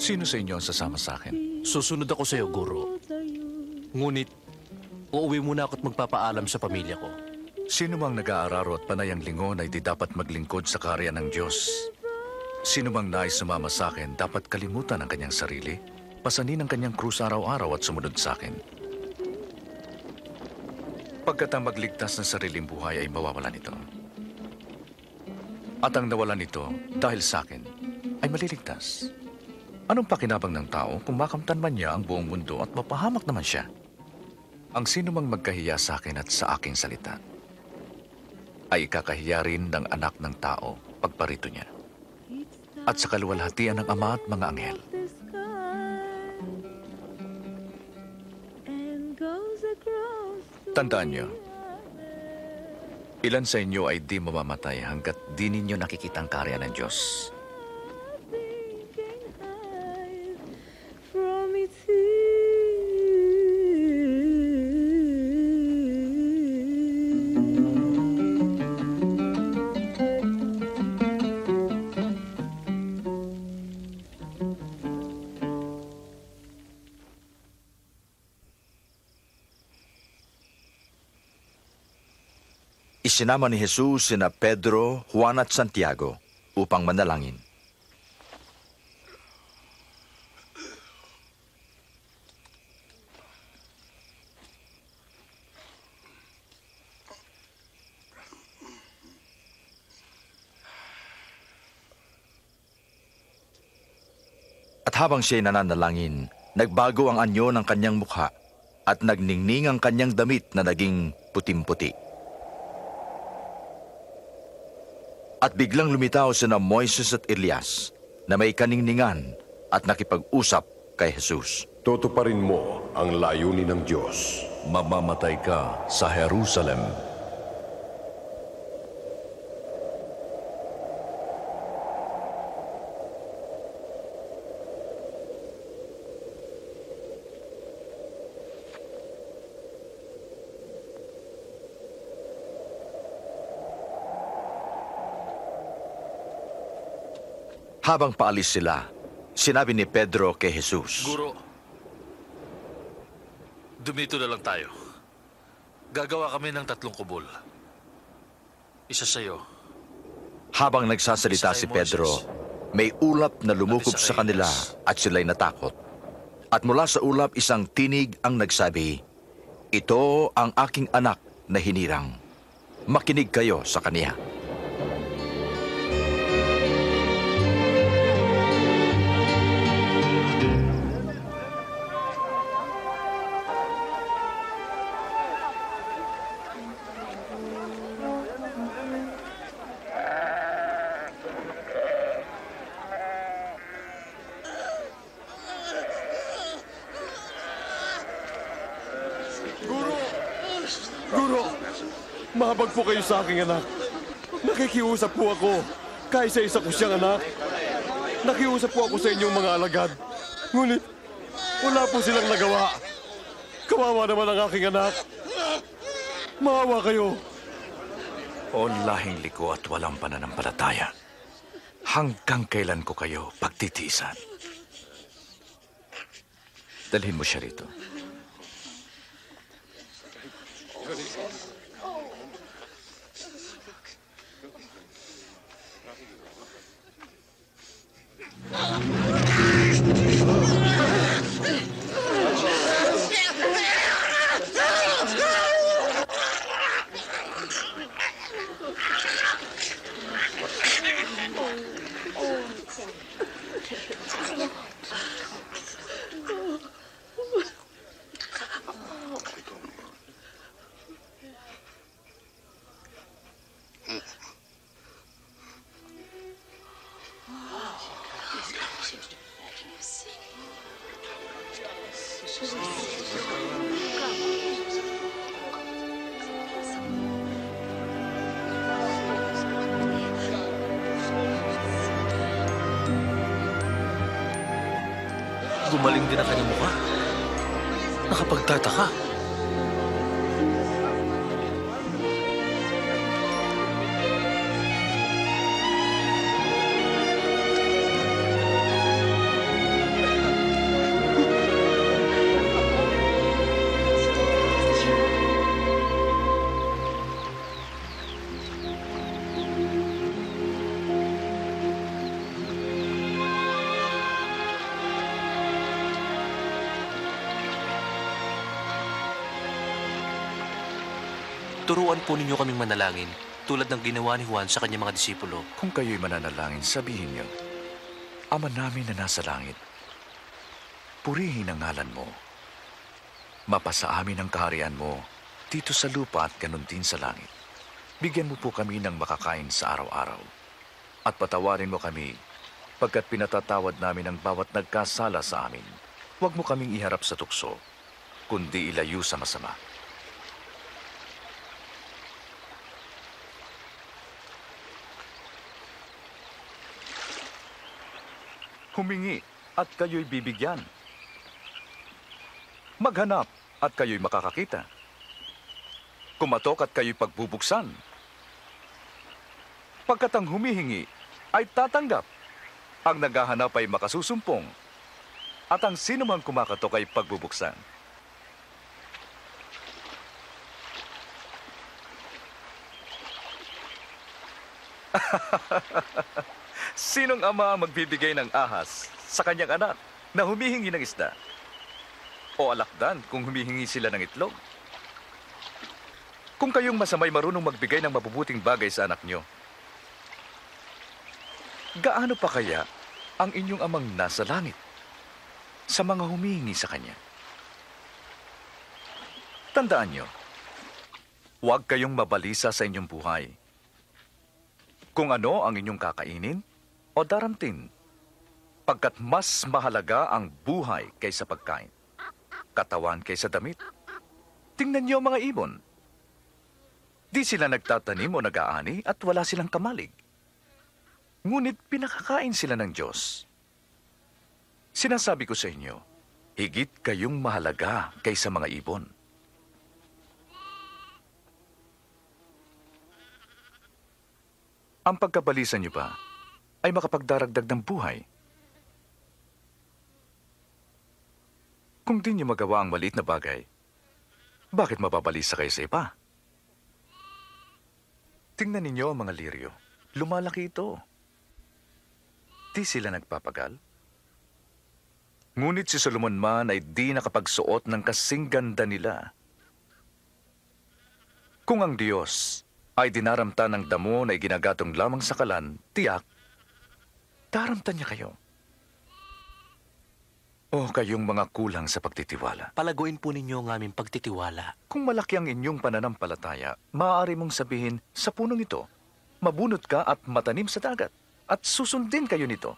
Sino sa inyo ang sasama sa akin? Susunod ako sa iyo, Guro. Ngunit, uuwi muna ako at magpapaalam sa pamilya ko. Sino mang nag-aararo at panay ang lingon ay di dapat maglingkod sa kaharian ng Diyos. Sino mang nais sumama sa akin, dapat kalimutan ang kanyang sarili, pasanin ang kanyang krus araw-araw at sumunod sa akin. sapagkat ang magligtas ng sariling buhay ay mawawalan nito. At ang nawalan nito dahil sa akin ay maliligtas. Anong pakinabang ng tao kung makamtan man niya ang buong mundo at mapahamak naman siya? Ang sino mang magkahiya sa akin at sa aking salita ay ikakahiya rin ng anak ng tao pagparito niya at sa kaluwalhatian ng Ama at mga anghel. Tandaan niyo, ilan sa inyo ay di mamamatay hanggat di ninyo nakikita ang karya ng Diyos. Isinama ni Jesus sina Pedro, Juan at Santiago upang manalangin. At habang siya'y nananalangin, nagbago ang anyo ng kanyang mukha at nagningning ang kanyang damit na naging putim-puti. At biglang lumitaw sina Moises at Elias na may kaningningan at nakipag-usap kay Jesus. Tutuparin mo ang layunin ng Diyos. Mamamatay ka sa Jerusalem. Habang paalis sila, sinabi ni Pedro kay Jesus, Guro, dumito na lang tayo. Gagawa kami ng 3 kubol. Isa sa'yo. Habang nagsasalita si Pedro, may ulap na lumukob sa kanila at sila'y natakot. At mula sa ulap isang tinig ang nagsabi, "Ito ang aking anak na hinirang. Makinig kayo sa kaniya." Guro, mahabag po kayo sa aking anak. Nakikiusap po ako. Kaisa-isa ko siyang anak. Nakiusap po ako sa inyong mga alagad. Ngunit, wala po silang nagawa. Kawawa naman ang aking anak. Maawa kayo. O lahing liko at walang pananampalataya, hanggang kailan ko kayo pagtitiisan? Dalhin mo siya rito. Gumaling din ang kanyang mukha. Nakapagtataka. Turuan po ninyo kaming manalangin tulad ng ginawa ni Juan sa kanyang mga disipulo. Kung kayo'y mananalangin, sabihin niyo, Ama namin na nasa langit, purihin ang ngalan mo. Mapasa amin ang kaharian mo dito sa lupa at ganun din sa langit. Bigyan mo po kami ng makakain sa araw-araw. At patawarin mo kami pagkat pinatatawad namin ang bawat nagkasala sa amin. Huwag mo kaming iharap sa tukso, kundi ilayo sa masama. Humingi at kayo'y bibigyan. Maghanap at kayo'y makakakita. Kumatok at kayo'y pagbubuksan. Pagkat ang humihingi ay tatanggap. Ang naghahanap ay makasusumpong. At ang sinumang kumakatok ay pagbubuksan. Sinong ama ang magbibigay ng ahas sa kanyang anak na humihingi ng isda? O alakdan kung humihingi sila ng itlog? Kung kayong masamay marunong magbigay ng mabubuting bagay sa anak nyo, gaano pa kaya ang inyong amang nasa langit sa mga humihingi sa kanya? Tandaan nyo, huwag kayong mabalisa sa inyong buhay. Kung ano ang inyong kakainin o daramtin, pagkat mas mahalaga ang buhay kaysa pagkain, katawan kaysa damit. Tingnan niyo ang mga ibon. Di sila nagtatanim o nag-aani at wala silang kamalig. Ngunit pinakakain sila ng Diyos. Sinasabi ko sa inyo, higit kayong mahalaga kaysa mga ibon. Ang pagkabalisan niyo ba ay makapagdaragdag ng buhay? Kung di niyo magawa ang maliit na bagay, bakit mababalisa kayo sa iba? Tingnan ninyo ang mga liryo. Lumalaki ito. Di sila nagpapagal. Ngunit si Solomon man ay di nakapagsuot ng kasing ganda nila. Kung ang Diyos ay dinaramta ng damo na iginagatong lamang sa kalan, tiyak, daramtan niya kayo. O kayong mga kulang sa pagtitiwala. Palaguin po ninyo ang aming pagtitiwala. Kung malaki ang inyong pananampalataya, maaari mong sabihin sa punong ito, mabunot ka at matanim sa dagat, at susundin kayo nito.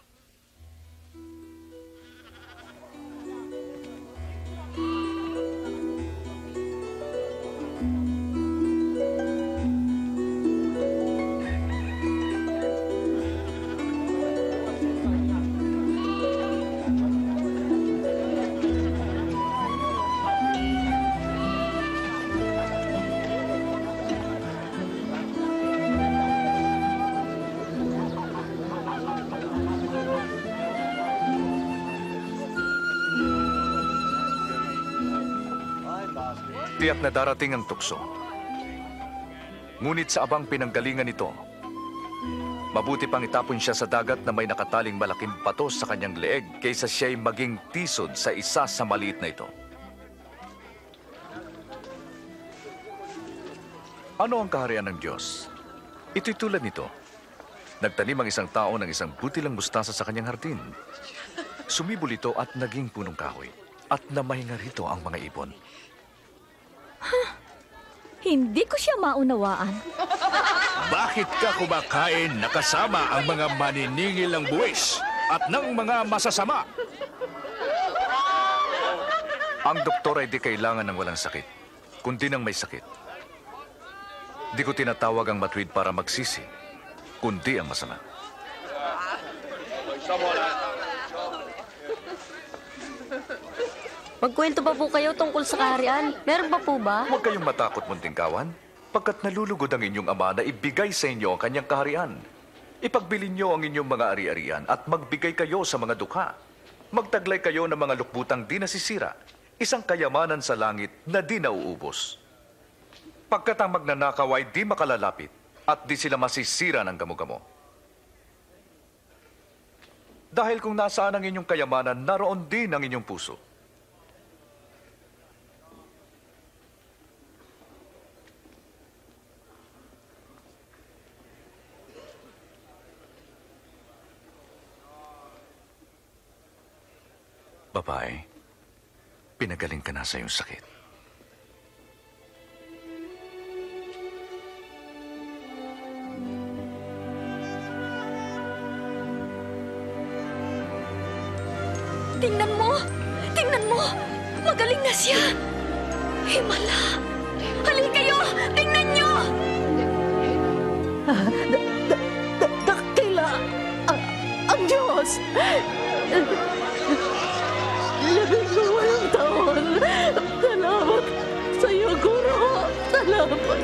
Tiyak na darating ang tukso. Ngunit sa abang pinanggalingan nito, mabuti pang itapon siya sa dagat na may nakataling malaking bato sa kanyang leeg kaysa siya'y maging tisod sa isa sa maliit na ito. Ano ang kaharian ng Diyos? Ito'y tulad nito. Nagtanim ang isang tao ng isang butilang mustasa sa kanyang hardin. Sumibol ito at naging punong kahoy. At namahinga rito ang mga ibon. Hindi ko siya maunawaan. Bakit ka kumakain na kasama ang mga maniningil ng buwis at ng mga masasama? Ang doktor ay di kailangan ng walang sakit, kundi ng may sakit. Di ko tinatawag ang matuwid para magsisi, kundi ang masama. Magkwento pa po kayo tungkol sa kaharian. Meron pa po ba? Huwag kayong matakot, munting kawan, pagkat nalulugod ang inyong ama na ibigay sa inyo ang kanyang kaharian. Ipagbili niyo ang inyong mga ari-arian at magbigay kayo sa mga dukha. Magtaglay kayo ng mga lukbutang di nasisira, isang kayamanan sa langit na di nauubos. Pagkat ang magnanakaw ay di makalalapit at di sila masisira ng gamo-gamo. Dahil kung nasaan ang inyong kayamanan, naroon din ang inyong puso. Babae, pinagaling ka na sa iyong sakit. Tingnan mo! Tingnan mo! Magaling na siya! Himala! Halika kayo! Tingnan niyo! Dakila ang Diyos! 18 taon! Salamat sa iyo, Guro! Salamat!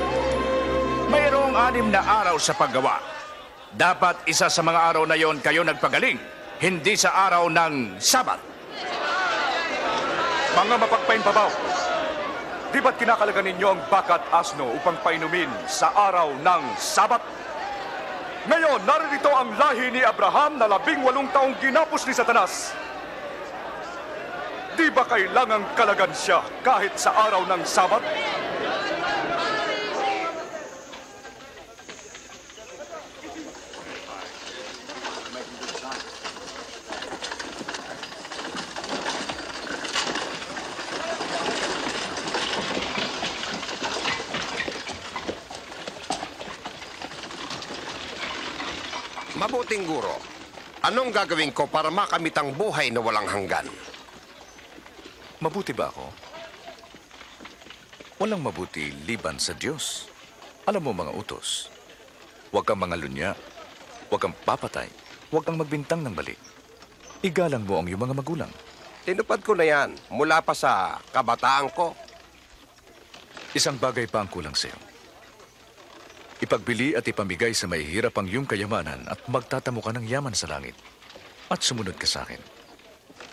Mayroong 6 na araw sa paggawa. Dapat isa sa mga araw na yon kayo nagpagaling, hindi sa araw ng Sabat. Mga mapagpainbabaw, di ba't kinakalagan ninyo ang baka at asno upang painumin sa araw ng Sabat? Ngayon, naririto ang lahi ni Abraham na 18 taong ginapos ni Satanas. Di ba kailangang kalagan siya kahit sa araw ng Sabat? Mabuting guro, anong gagawin ko para makamit ang buhay na walang hanggan? Mabuti ba ako? Walang mabuti liban sa Diyos. Alam mo mga utos, huwag kang mangalunya, huwag kang papatay, huwag kang magbintang ng bali. Igalang mo ang iyong mga magulang. Tinupad ko na yan mula pa sa kabataan ko. Isang bagay pa ang kulang sa iyo. Ipagbili at ipamigay sa mahihirap ang iyong kayamanan at magtatamo ka ng yaman sa langit. At sumunod ka sa akin.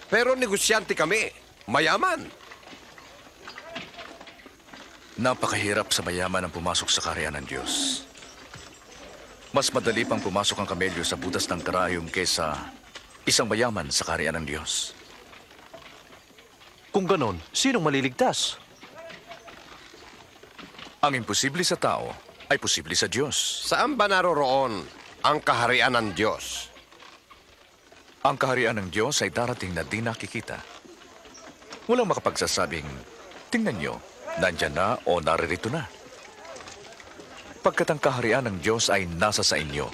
Pero negosyante kami, mayaman. Napakahirap sa mayaman ang pumasok sa kaharian ng Diyos. Mas madali pang pumasok ang kamelyo sa butas ng karayom kaysa isang mayaman sa kaharian ng Diyos. Kung ganon, sinong maliligtas? Ang imposible sa tao ay posible sa Diyos. Saan ba naroroon ang kaharian ng Diyos? Ang kaharian ng Diyos ay darating na di nakikita. Walang makapagsasabing, tingnan nyo, nandyan na o naririto na. Pagkat ang kaharian ng Diyos ay nasa sa inyo.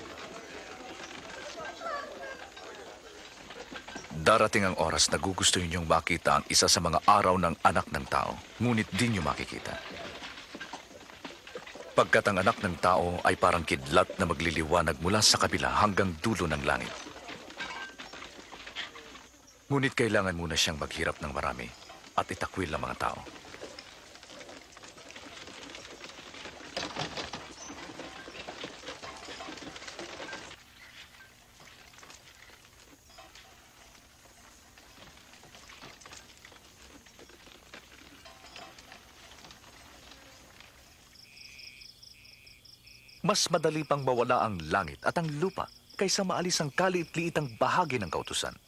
Darating ang oras na gugustuhin niyong makita ang isa sa mga araw ng anak ng tao, ngunit di niyo makikita. Pagkat ang anak ng tao ay parang kidlat na magliliwanag mula sa kabila hanggang dulo ng langit. Ngunit kailangan muna siyang maghirap ng marami at itakwil ang mga tao. Mas madali pang mawala ang langit at ang lupa kaysa maalis ang kaliit-liitang bahagi ng kautusan.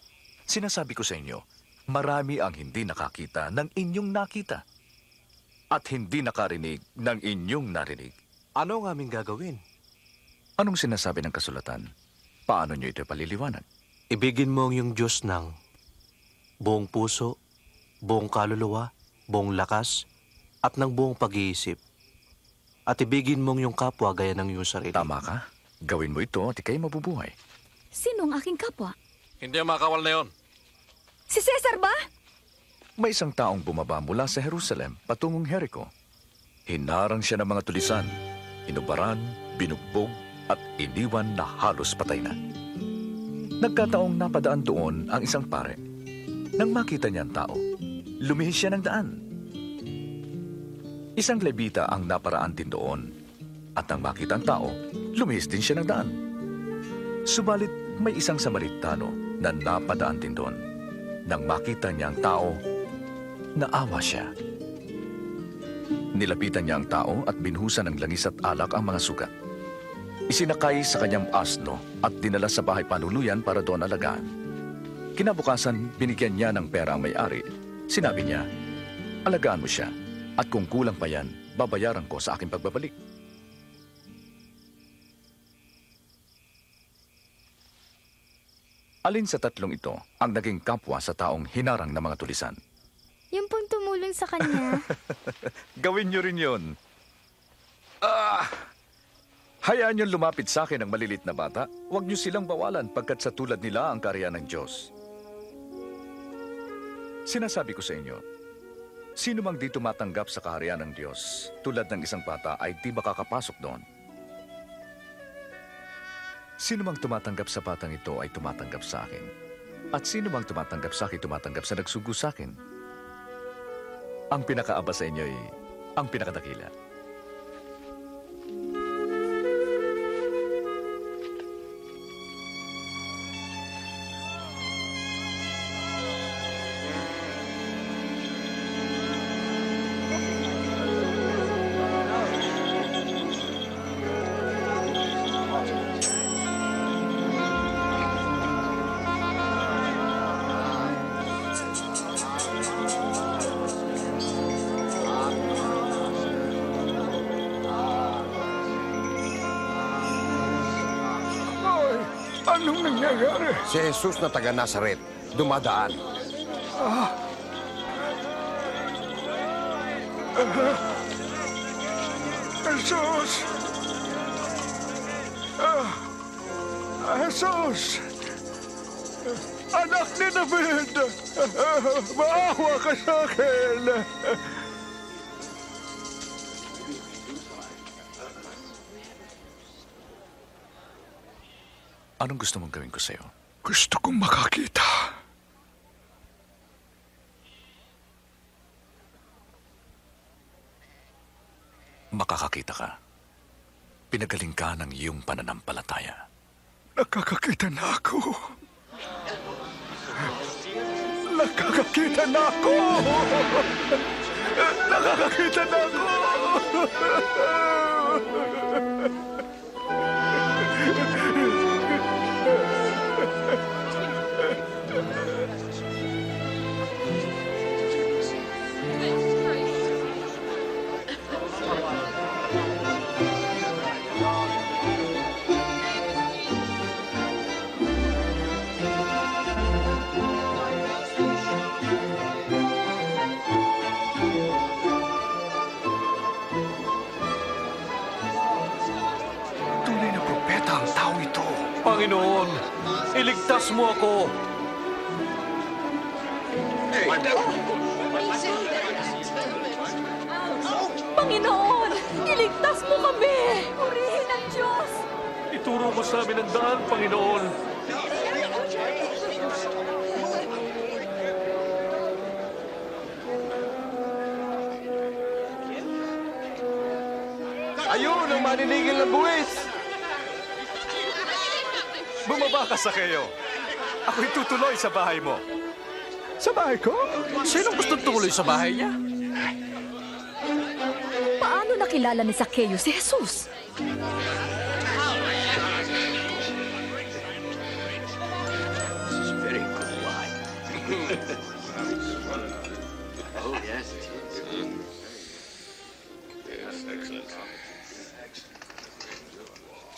Sinasabi ko sa inyo, marami ang hindi nakakita ng inyong nakita at hindi nakarinig ng inyong narinig. Ano ang aming gagawin? Anong sinasabi ng kasulatan? Paano nyo ito paliliwanag? Ibigin mo ang iyong Diyos ng buong puso, buong kaluluwa, buong lakas, at ng buong pag-iisip. At ibigin mo ang iyong kapwa gaya ng iyong sarili. Tama ka. Gawin mo ito at ikay mabubuhay. Sino ang aking kapwa? Hindi ang makawal na yon. Si Cesar ba? May isang taong bumaba mula sa Jerusalem patungong Jericho. Hinarang siya ng mga tulisan, inubaran, binugbog, at iniwan na halos patay na. Nagkataong napadaan doon ang isang pare. Nang makita niya ang tao, lumihis siya ng daan. Isang Levita ang naparaan din doon, at nang makita ang tao, lumihis din siya ng daan. Subalit may isang Samaritano na napadaan din doon. Nang makita niya ang tao, naawa siya. Nilapitan niya ang tao at binuhusan ng langis at alak ang mga sugat. Isinakay sa kanyang asno at dinala sa bahay panuluyan para doon alagaan. Kinabukasan, binigyan niya ng pera ang may-ari. Sinabi niya, alagaan mo siya at kung kulang pa yan, babayaran ko sa aking pagbabalik. Alin sa tatlong ito ang naging kapwa sa taong hinarang ng mga tulisan? Yung pong tumulong sa kanya. Gawin niyo rin yun. Hayaan niyong lumapit sa akin ang malilit na bata. Huwag niyo silang bawalan pagkat sa tulad nila ang kaharian ng Diyos. Sinasabi ko sa inyo, sino mang di tumatanggap sa kaharian ng Diyos tulad ng isang bata ay di makakapasok doon. Sino mang tumatanggap sa batang ito ay tumatanggap sa akin. At sino mang tumatanggap sa akin, tumatanggap sa nagsugo sa akin. Ang pinakaaba sa inyo ay ang pinakadakila. Ay, anong nangyayari? Si Jesus na taga Nazaret, dumadaan. Jesus! Jesus! Anak ni David! Maawa ka sa akin! Anong gusto mong gawin ko sa'yo? Gusto kong makakita. Makakakita ka. Pinagaling ka ng iyong pananampalataya. Nakakakita na ako. Nakakakita na ako! Nakakakita na ako! Tunay na propeta ang taong ito. Panginoon, iligtas mo ako. Panginoon, iligtas mo kami! Purihin ang Diyos! Ituro mo sa amin ang daan, Panginoon. Ayun ang maninigil ng buwis! Bumaba ka sa kayo. Ako'y tutuloy sa bahay mo. Sa bahay ko? Sinong gusto tuloy sa bahay niya? Paano nakilala ni Zacchaeus si Jesus?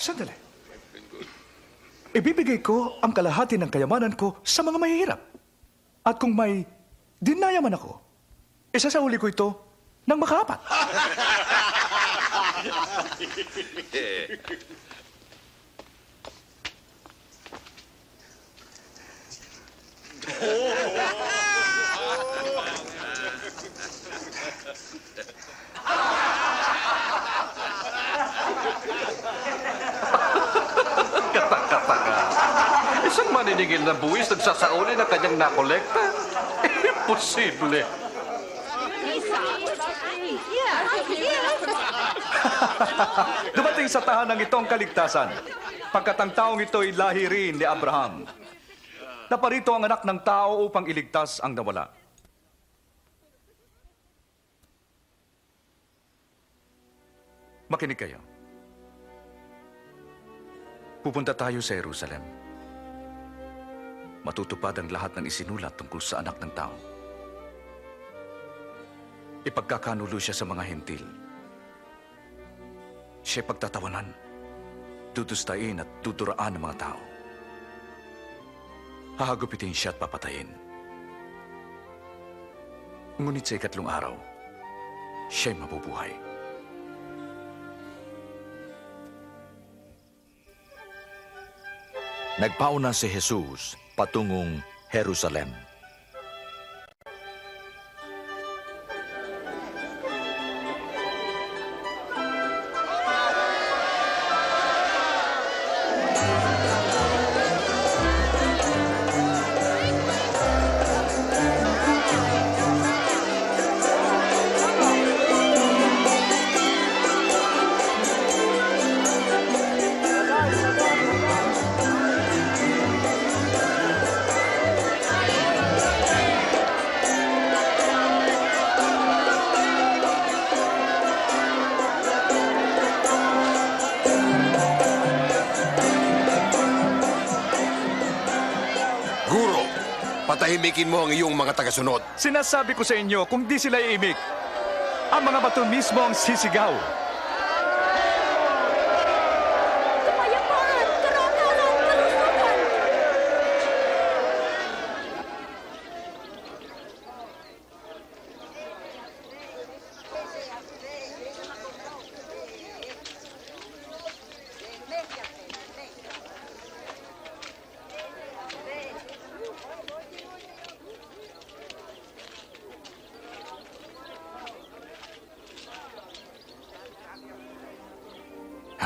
Sandali. Ibibigay ko ang kalahati ng kayamanan ko sa mga mahihirap. At kung may dinaya man ako, isasauli ko ito ng makaapat. Isang maninigil na buwis nagsasauli ng kanyang nakolekta? Imposible. Dumating sa tahanang ito ang kaligtasan, pagkat ang taong ito ay lahi rin ni Abraham. Naparito ang anak ng tao upang iligtas ang nawala. Makinig kayo. Pupunta tayo sa Jerusalem. Matutupad ang lahat ng isinulat tungkol sa anak ng tao. Ipagkakanulo siya sa mga hentil. Siya pagtatawanan, tutustain at tuturaan ng mga tao. hahagupitin siya at papatayin. Ngunit sa ikatlong araw, siya'y mabubuhay. Nagpauna si Jesus patungong Jerusalem. Guro, patahimikin mo ang iyong mga tagasunod. Sinasabi ko sa inyo, kung di sila iimik, ang mga bato mismo ang sisigaw. Kapayapaan! Karangalan! Kalusugan!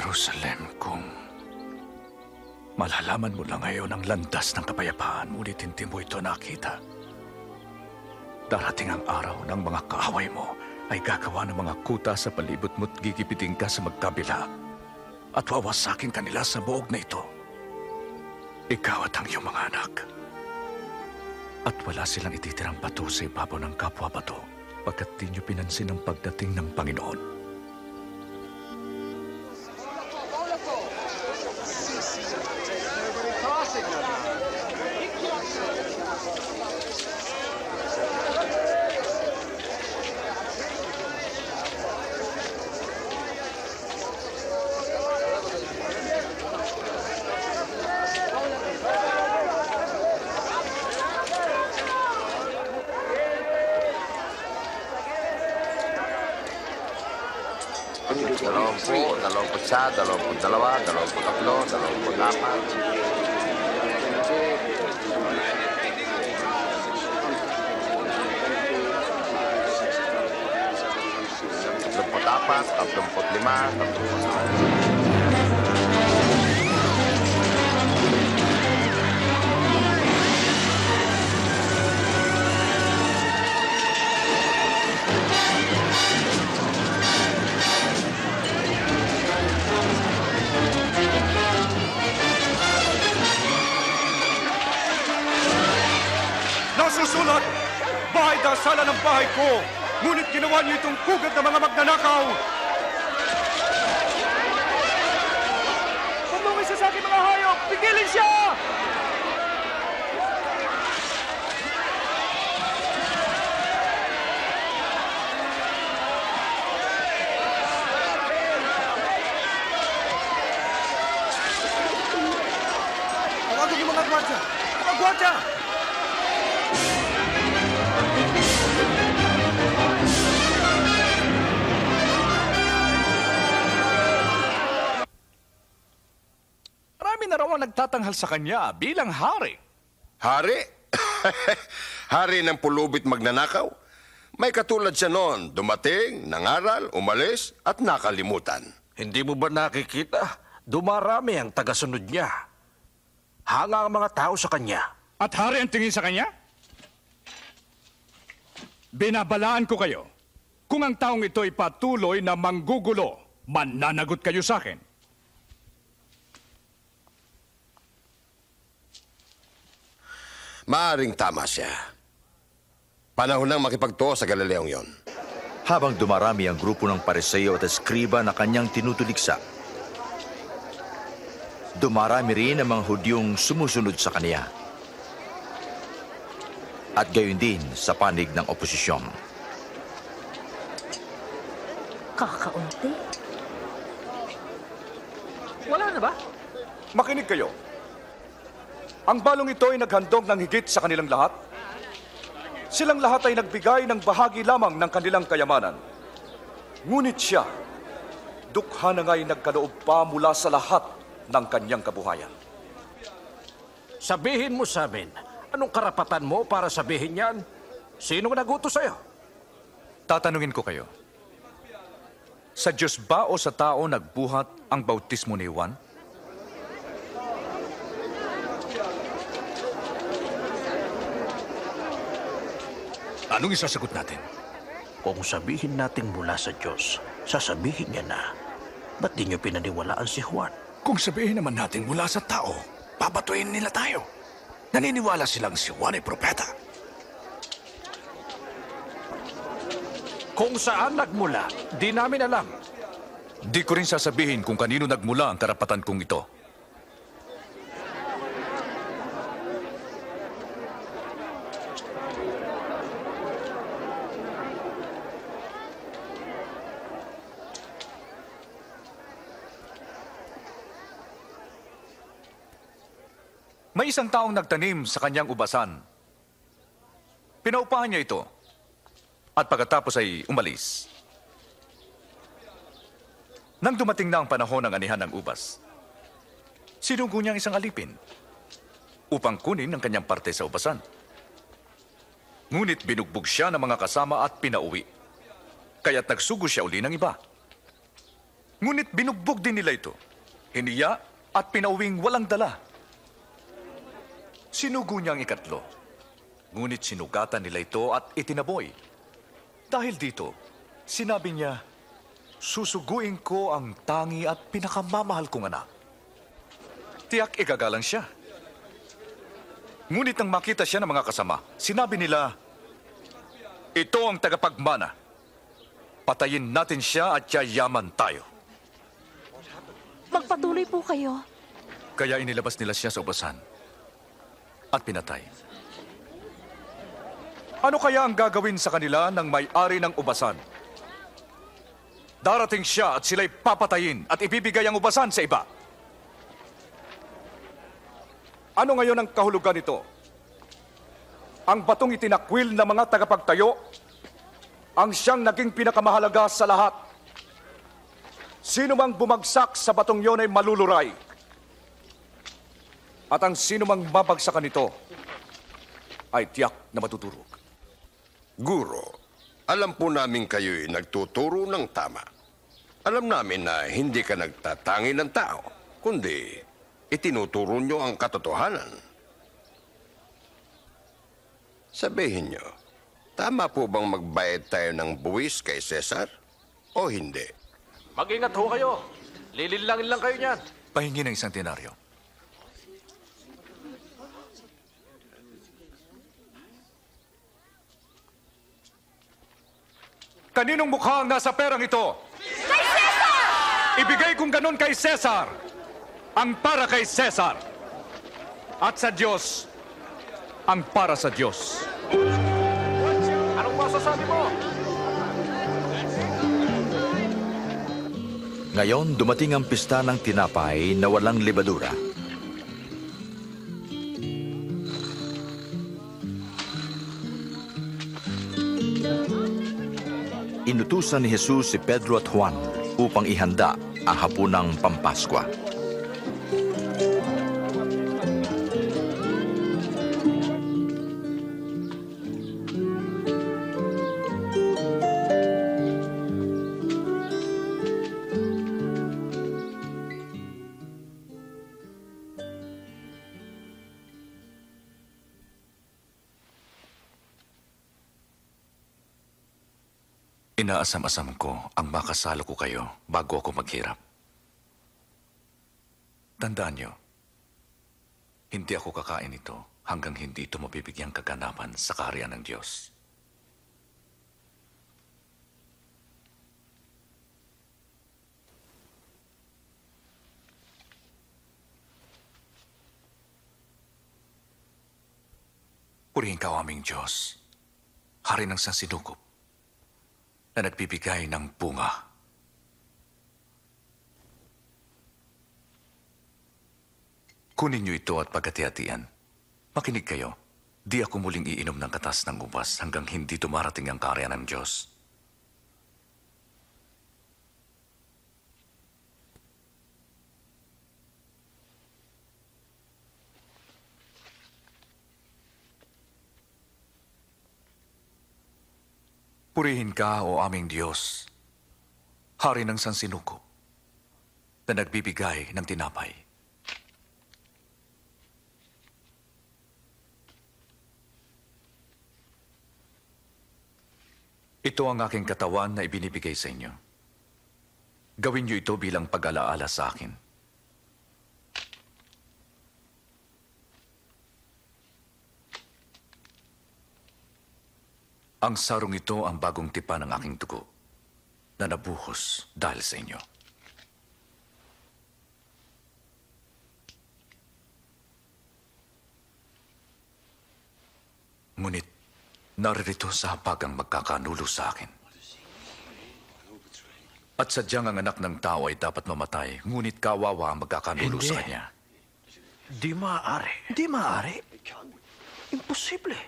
Jerusalem, kung malalaman mo lang ngayon ang landas ng kapayapaan, ngunit hindi mo ito nakita. Darating ang araw ng mga kaaway mo ay gagawa ng mga kuta sa palibot mo't gigipitin ka sa magkabila at wawasakin kanila sa buog na ito. Ikaw at ang iyong mga anak. At wala silang ititirang bato sa ibabaw ng kapwa bato pagkat di nyo pinansin ang pagdating ng Panginoon. Dalawampu, dalawamputsa, dalawamputdalawa, dalawamputtatlo, dalawamputapat. Tatlumputapat, 35, 36. Nasusulat, bahay dasalan ng bahay ko, ngunit ginawa niyo itong pugad ng mga magnanakaw. Pumungay siya sa aking mga hayop! Pigilin siya! Tawagin yung mga gwardya! Mga gwardya! Marami na raw ang nagtatanghal sa kanya bilang hari. Hari? Hari ng pulubit magnanakaw? May katulad siya noon, dumating, nangaral, umalis, at nakalimutan. Hindi mo ba nakikita? Dumarami ang tagasunod niya. Hanga ang mga tao sa kanya. At hari ang tingin sa kanya? Binabalaan ko kayo. Kung ang taong ito ay patuloy na manggugulo, mananagot kayo sa akin. Maaring tama siya. Panahon nang makipagtuo sa Galileong yon. Habang dumarami ang grupo ng Pariseo at Eskriba na kanyang tinutuligsa, dumarami rin ang mga Hudyong sumusunod sa kaniya. At gayon din sa panig ng oposisyon. Kakaunti. Wala na ba? Makinig kayo. Ang balong ito ay naghandog ng higit sa kanilang lahat. Silang lahat ay nagbigay ng bahagi lamang ng kanilang kayamanan. Ngunit siya, dukha na nga'y nagkaloob pa mula sa lahat ng kanyang kabuhayan. Sabihin mo sa amin, anong karapatan mo para sabihin yan? Sinong nagutos sa'yo? Tatanungin ko kayo. Sa Diyos ba o sa tao nagbuhat ang bautismo ni Juan? Anong isasagot natin? Kung sabihin nating mula sa Diyos, sasabihin niya na, ba't di niyo pinaniwalaan si Juan? Kung sabihin naman natin mula sa tao, babatuin nila tayo. Naniniwala silang si Juan ay propeta. Kung saan nagmula, di namin alam. Di ko rin sasabihin kung kanino nagmula ang karapatan kong ito. May isang taong nagtanim sa kanyang ubasan. Pinaupahan niya ito. At pagkatapos ay umalis. Nang dumating na ang panahon ng anihan ng ubas, sinugo niya ang isang alipin upang kunin ang kanyang parte sa ubasan. Ngunit binugbog siya ng mga kasama at pinauwi. Kaya't nagsugo siya uli ng iba. Ngunit binugbog din nila ito. Hiniya at pinauwing walang dala. Sinugo niya ang ikatlo. Ngunit sinugatan nila ito at itinaboy. Dahil dito, sinabi niya, susuguin ko ang tangi at pinakamamahal kong anak. Tiyak igagalang siya. Ngunit nang makita siya ng mga kasama, sinabi nila, ito ang tagapagmana. Patayin natin siya at yayaman tayo. Magpatuloy po kayo. Kaya inilabas nila siya sa ubasan at pinatay. Ano kaya ang gagawin sa kanila ng may-ari ng ubasan? Darating siya at sila'y papatayin at ibibigay ang ubasan sa iba. Ano ngayon ang kahulugan nito? Ang batong itinakwil ng mga tagapagtayo, ang siyang naging pinakamahalaga sa lahat. Sino mang bumagsak sa batong yon ay maluluray. At ang sino mang mabagsakan nito ay tiyak na matutulog. Guro, alam po namin kayo'y nagtuturo ng tama. Alam namin na hindi ka nagtatangi ng tao, kundi itinuturo nyo ang katotohanan. Sabihin nyo, tama po bang magbayad tayo ng buwis kay Cesar o hindi? Mag-ingat ho kayo. Lililangin lang kayo niyan. Pahingi ng isang denaryo. Kaninong mukha ang nasa perang ito? Kay Cesar! Ibigay kong ganun kay Cesar. Ang para kay Cesar. At sa Diyos, ang para sa Diyos. Anong masasabi mo? Ngayon, dumating ang pista ng tinapay na walang libadura. Inutusan ni Jesus si Pedro at Juan upang ihanda ang hapunang Pampaskwa. Inaasam-asam ko ang makasalo ko kayo bago ako maghirap. Tandaan niyo, hindi ako kakain ito hanggang hindi ito mabibigyang kaganapan sa kaharian ng Diyos. Purihin ka, o aming Diyos, Hari ng sansinukob, na nagbibigay ng bunga. Kunin niyo ito at pagkati-hatian Makinig kayo. Di ako muling iinom ng katas ng ubas hanggang hindi dumarating ang karya ng Diyos. Purihin ka, o aming Diyos, Hari ng sansinuko, na nagbibigay ng tinapay. Ito ang aking katawan na ibinibigay sa inyo. Gawin niyo ito bilang pag-alaala sa akin. Ang sarong ito ang bagong tipan ng aking dugo na nabuhos dahil sa inyo. Ngunit naririto sa hapag ang magkakanulo sa akin. At sadyang ang anak ng tao ay dapat mamatay, ngunit kawawa ang magkakanulo sa kanya. Di maaari. Di maaari. Imposible.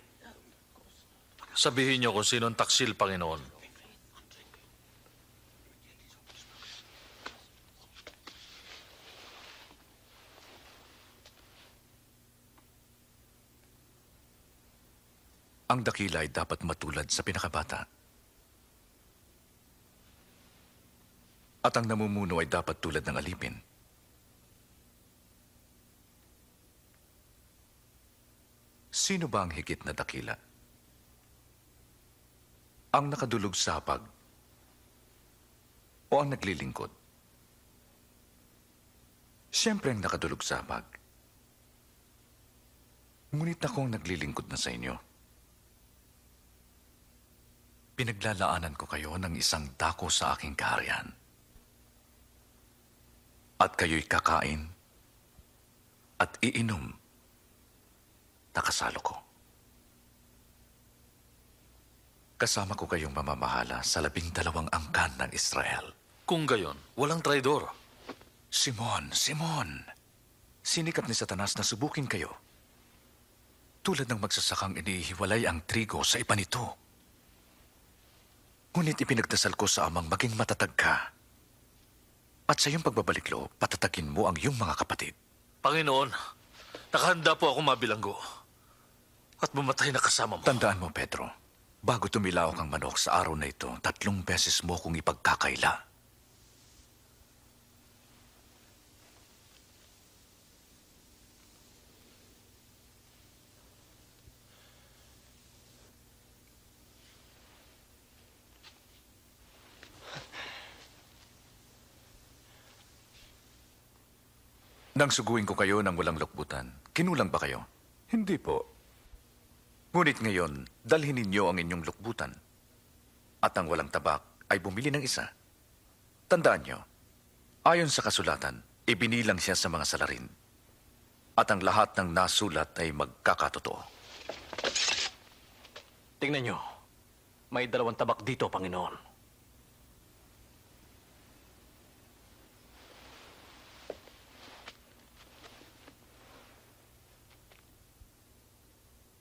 Sabihin niyo kung sino ang taksil, Panginoon. Ang dakila ay dapat matulad sa pinakabata. At ang namumuno ay dapat tulad ng alipin. Sino ba ang higit na dakila? Ang nakadulog sa hapag o ang naglilingkod? Siyempre ang nakadulog sa hapag. Ngunit akong naglilingkod na sa inyo. Pinaglalaanan ko kayo ng isang dako sa aking kaharian. At kayo'y kakain at iinom na kasalo ko. Kasama ko kayong mamamahala sa 12 angkan ng Israel. Kung gayon, walang traidor. Simon, Simon! Sinikap ni Satanas na subukin kayo. Tulad ng magsasakang inihiwalay ang trigo sa iba nito. Ngunit ipinagdasal ko sa Amang maging matatag ka. At sa iyong pagbabalik loob, patatagin mo ang iyong mga kapatid. Panginoon, nakahanda po ako mabilanggo. At bumatay na kasama mo. Tandaan mo, Pedro, bago tumilaok ang manok sa araw na ito, 3 beses mo kong ipagkakaila. Nang suguin ko kayo ng walang lukbutan, kinulang ba kayo? Hindi po. Ngunit ngayon, dalhin ninyo ang inyong lukbutan. At ang walang tabak ay bumili ng isa. Tandaan nyo, ayon sa kasulatan, ibinilang siya sa mga salarin. At ang lahat ng nasulat ay magkakatotoo. Tingnan nyo. May 2 tabak dito, Panginoon.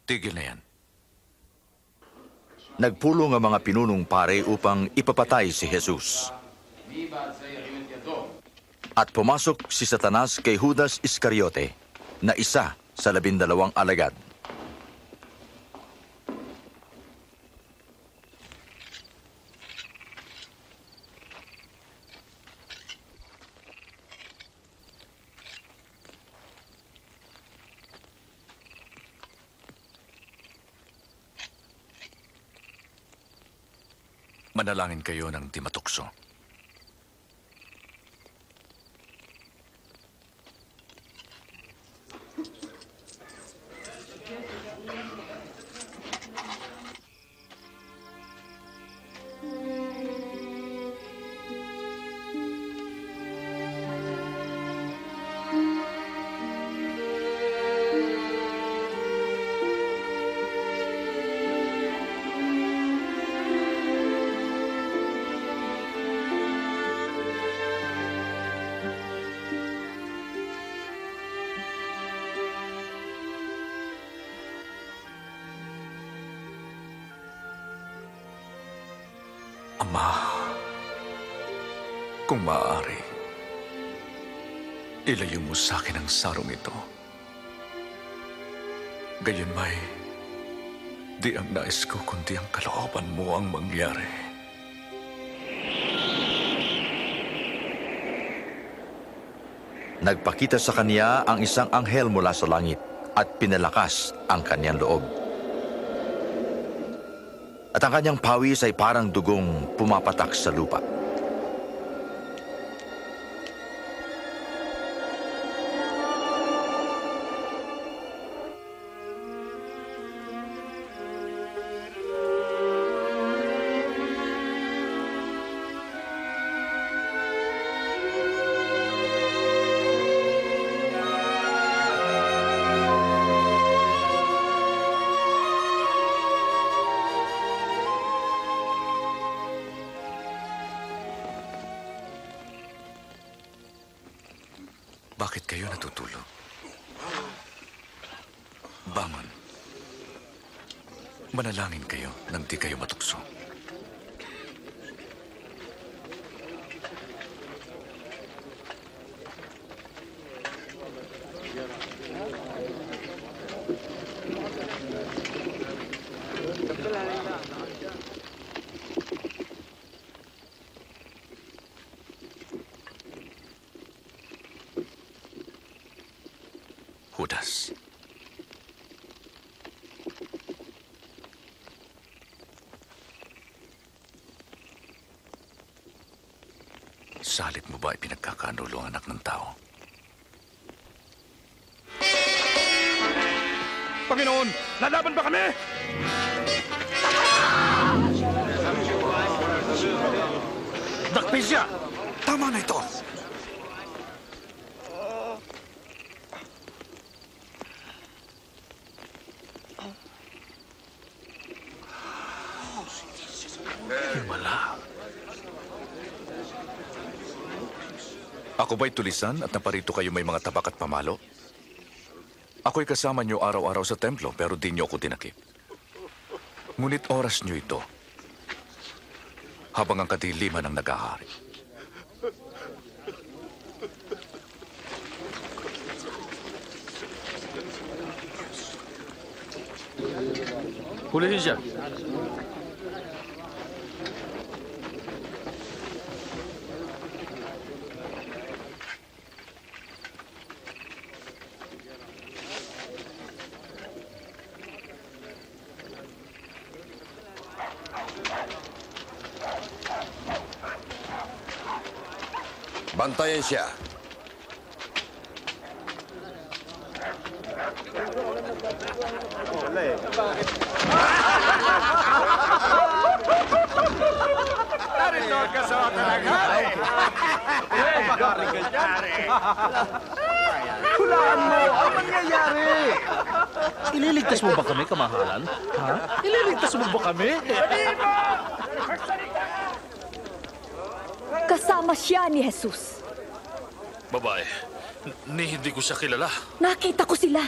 Tigil na yan. Nagpulong ang mga pinunong pare upang ipapatay si Jesus. At pumasok si Satanas kay Judas Iscariote, na isa sa 12 alagad. Manalangin kayo ng di matukso. Ama, kung maaari, ilayo mo sa akin ang sarong ito. Gayon may, di ang nais ko kundi ang kalooban mo ang mangyari. Nagpakita sa kanya ang isang anghel mula sa langit at pinalakas ang kanyang loob. At ang kanyang pawis ay parang dugong pumapatak sa lupa. Bakit kayo natutulog? Bangon. Manalangin kayo nang di kayo matukso. Judas. Salit mo ba ipinagkakanulo ang anak ng tao? Panginoon, lalaban ba kami? Dakpin siya! Tama na ito! Himala. Ako ba'y tulisan at naparito kayo may mga tabak at pamalo? Ako'y kasama niyo araw-araw sa templo pero di niyo ako dinakip. Ngunit oras niyo ito habang ang kadiliman ang nagahari. Hulihin siya. Bantayan siya. Narito ka sa talaga. Hulaan mo ang mangyayari. Ililigtas mo ba kami, kamahalan? Ha? Ililigtas mo ba kami? Kasama siya ni Jesus. Babae, ni hindi ko siya kilala. Nakita ko sila.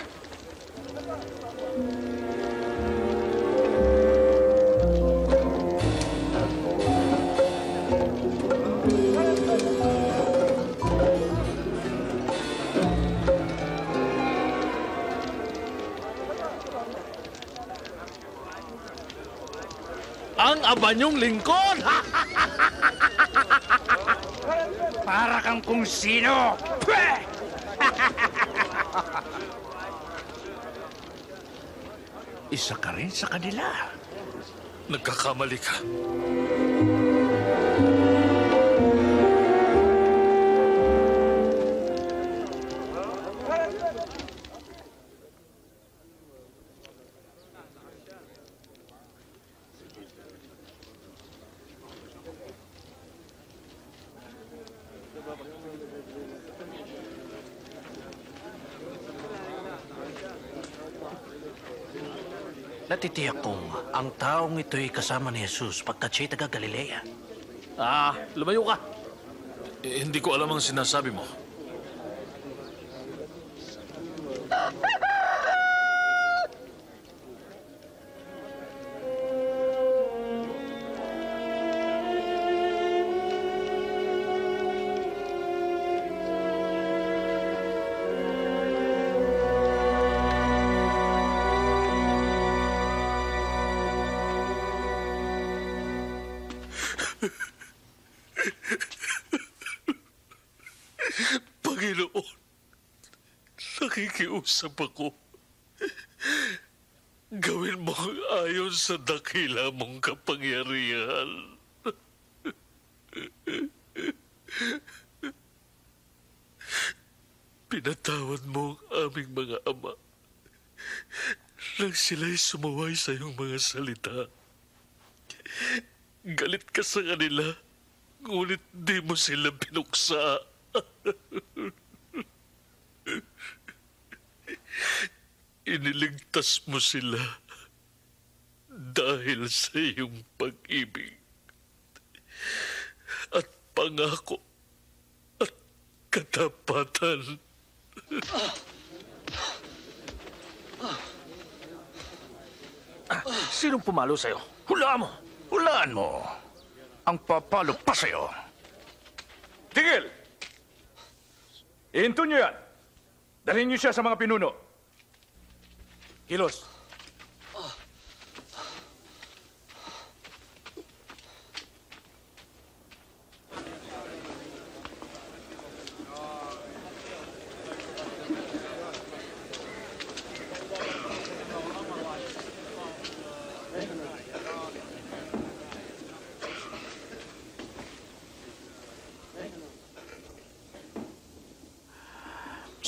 Ang abanyong lingkod! Para kang kung sino! Pweh! Isa ka rin sa kanila. Nagkakamali ka. Natitiyak kong ang taong ito'y kasama ni Jesus pagkat siya'y taga Galilea. Lumayo ka. Hindi ko alam ang sinasabi mo. Panginoon, nakikiusap ako. Gawin mo ang ayon sa dakila mong kapangyarihan. Pinatawad mo ang aming mga ama nang sila'y sumaway sa iyong mga salita. Galit ka sa kanila, ngunit di mo sila pinuksa. Iniligtas mo sila dahil sa iyong pag-ibig at pangako at katapatan. Sinong pumalo sa'yo? Hulaan mo! Hulaan mo! Ang papalo pa sa'yo. Tigil! Ihinto niyo yan. Dalhin niyo siya sa mga pinuno. Kilos.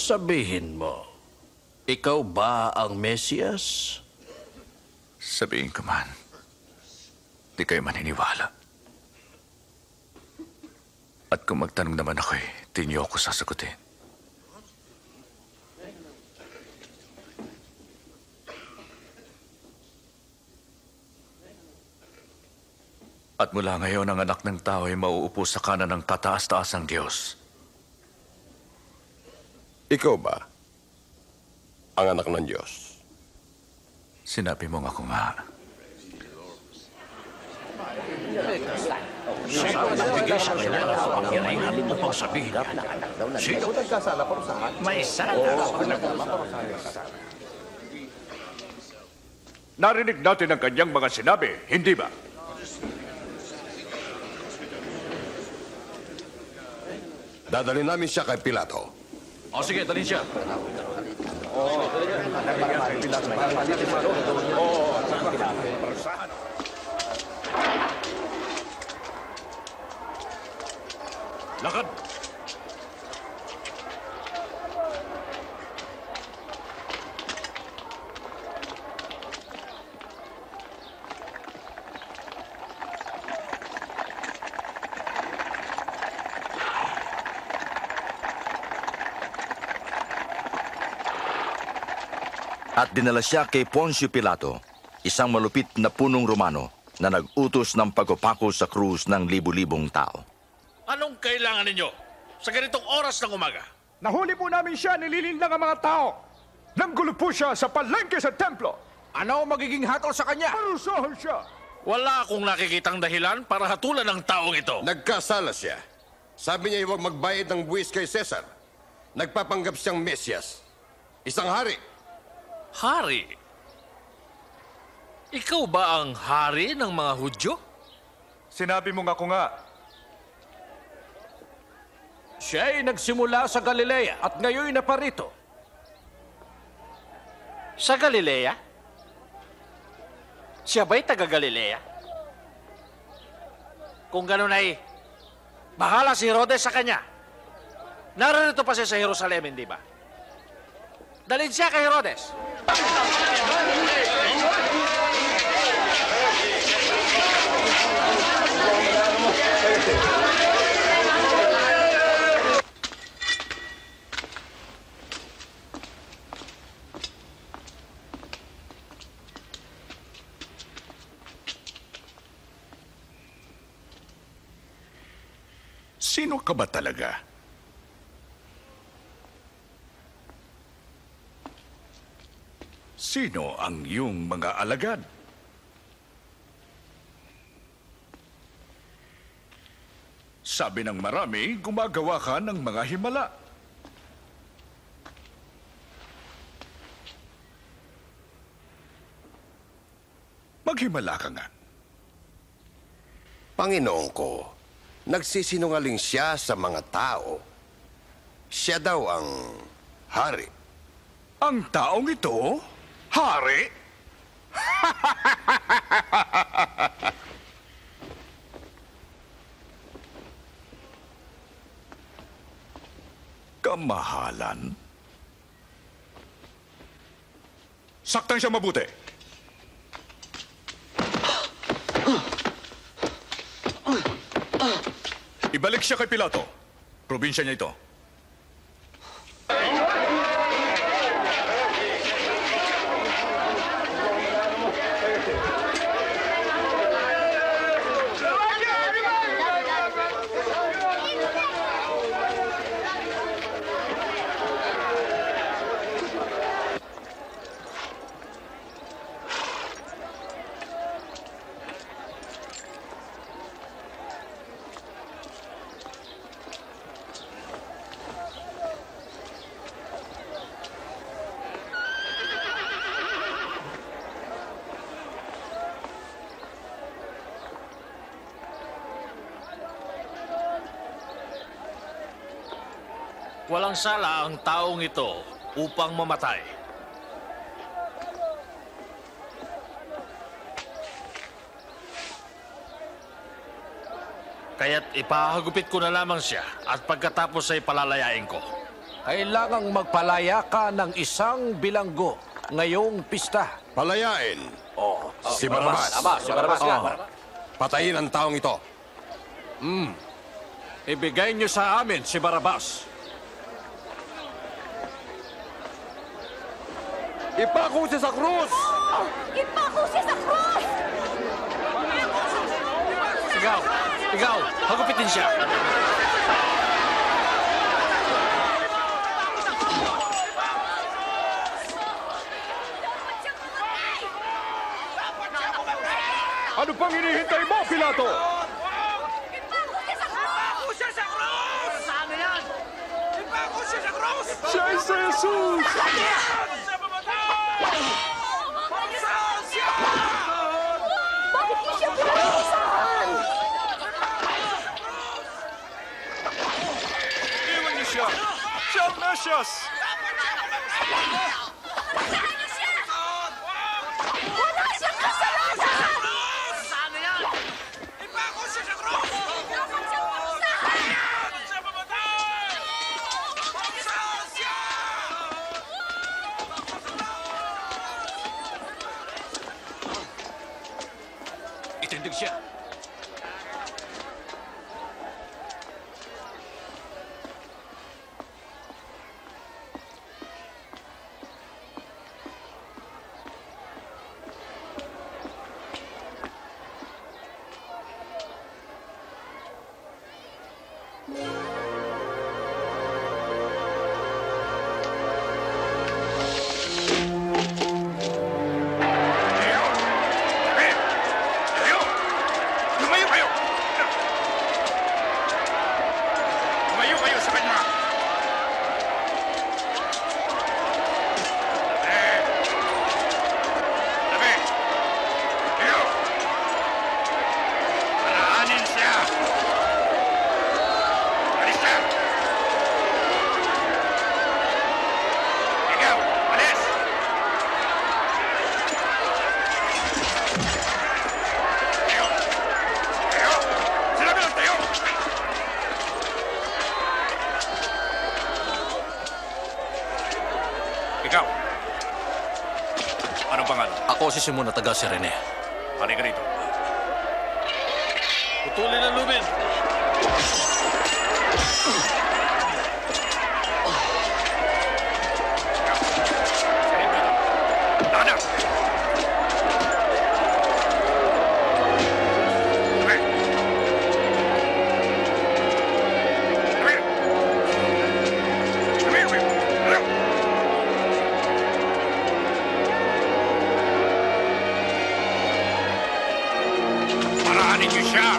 Sabihin mo, ikaw ba ang Mesiyas? Sabihin ko man, di kayo maniniwala. At kung magtanong naman ako'y, di niyo ako sasagutin. At mula ngayon, ang anak ng tao ay mauupo sa kanan ng tataas-taasang Diyos. Ikaw ba ang anak ng Diyos? Sinabi mo nga ko nga. Nagbigay sa kanila ng kapangyarihan upang sabihin yan. Sino? Narinig natin ang kanyang mga sinabi, hindi ba? Dadalhin namin siya kay Pilato. O sige, dalhin siya. Lakad! At dinala siya kay Poncio Pilato, isang malupit na punong Romano na nag-utos ng pagpapako sa krus ng libu-libong tao. Anong kailangan ninyo sa ganitong oras ng umaga? Nahuli po namin siya, nililinlang ang mga tao. Nanggulo po siya sa palengke sa templo. Ano ang magiging hatol sa kanya? Parusahan siya. Wala akong nakikitang dahilan para hatulan ng taong ito. Nagkasala siya. Sabi niya huwag magbayad ng buwis kay Cesar. Nagpapanggap siyang Mesyas. Isang hari. Hari? Ikaw ba ang hari ng mga Hudyo? Sinabi mo nga ko nga. Siya ay nagsimula sa Galilea at ngayon naparito. Sa Galilea? Siya ba'y taga Galilea? Kung ganun ay, bahala si Herodes sa kanya. Narito pa siya sa Jerusalem, hindi ba? Dalhin siya kay Herodes. Sino ka ba talaga? Sino ang iyong mga alagad? Sabi ng marami, gumagawa ka ng mga himala. Maghimala ka nga. Panginoon ko, nagsisinungaling siya sa mga tao. Siya daw ang hari. Ang taong ito, hari? Kamahalan? Saktan siya mabuti. Ibalik siya kay Pilato. Probinsya niya ito. Walang sala ang taong ito upang mamatay. Kaya't ipahagupit ko na lamang siya at pagkatapos ay palalayain ko. Kailangang magpalaya ka ng isang bilanggo ngayong pista. Palayain. Si Barabas. Si Barabas nga. Patayin ang taong ito. Ibigay niyo sa amin si Barabas. Ipako siya sa krus! Ipako siya sa krus! Ikaw! Ikaw! Hagupitin siya! Ano pang hinihintay mo, Pilato? Siya ay si Jesus! Bakit mo siya pinag-iisahan? Iwan niyo siya! Siya ang Mesyas! Wala siyang kasalanan! Itindig siya. Lumayo kayo! Lumayo kayo sa kanya! Tabi! Kayo! Paraanin siya! Alis siya! Ikaw! Alis! Tayo! Tayo! Sinabi lang tayo! Ikaw! Anong pangalan? Ako si Simon na taga Sirene. Halika rito. Putulin ang lubid! Dada! Tabi! Tabi! Tabi! Tabi! Paraanin niyo siya!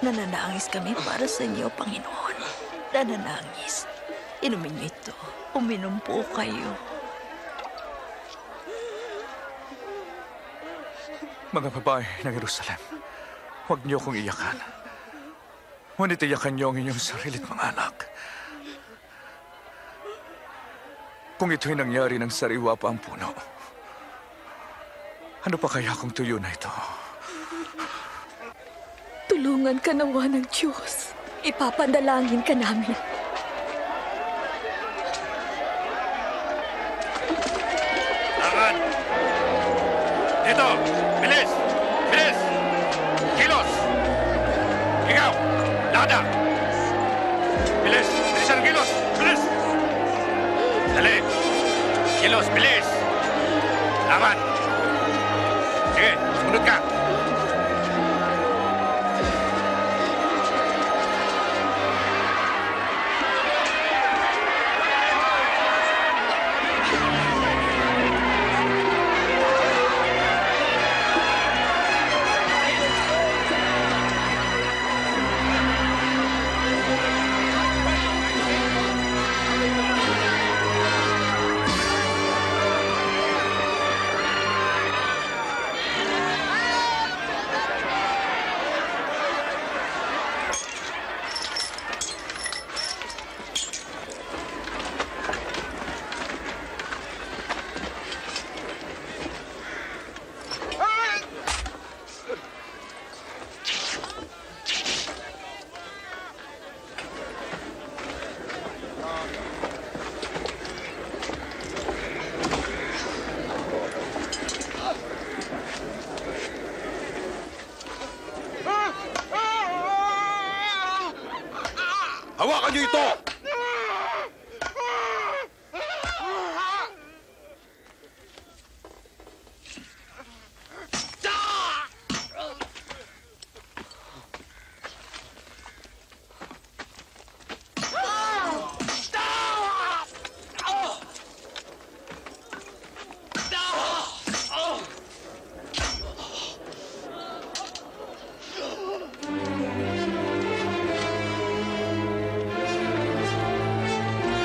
Nananangis kami para sa inyo, Panginoon. Nananangis. Inumin niyo ito. Uminom po kayo. Mga babae ng Jerusalem, huwag niyo kong iyakan. Ngunit iyakan niyo ang inyong sarili at mga anak. Kung ito'y nangyari ng sariwa pa ang puno, ano pa kaya kung tuyo na ito? Tulungan ka nawa ng Diyos. Ipapadalangin ka namin. Lakad! Dito! Bilis! Bilis! Kilos! Ikaw! Lada! Bilis! Bilisan ang kilos! Bilis! Dali! Kilos! Bilis! Lakad! Sige! Sumunod ka! Hawakan niyo ito!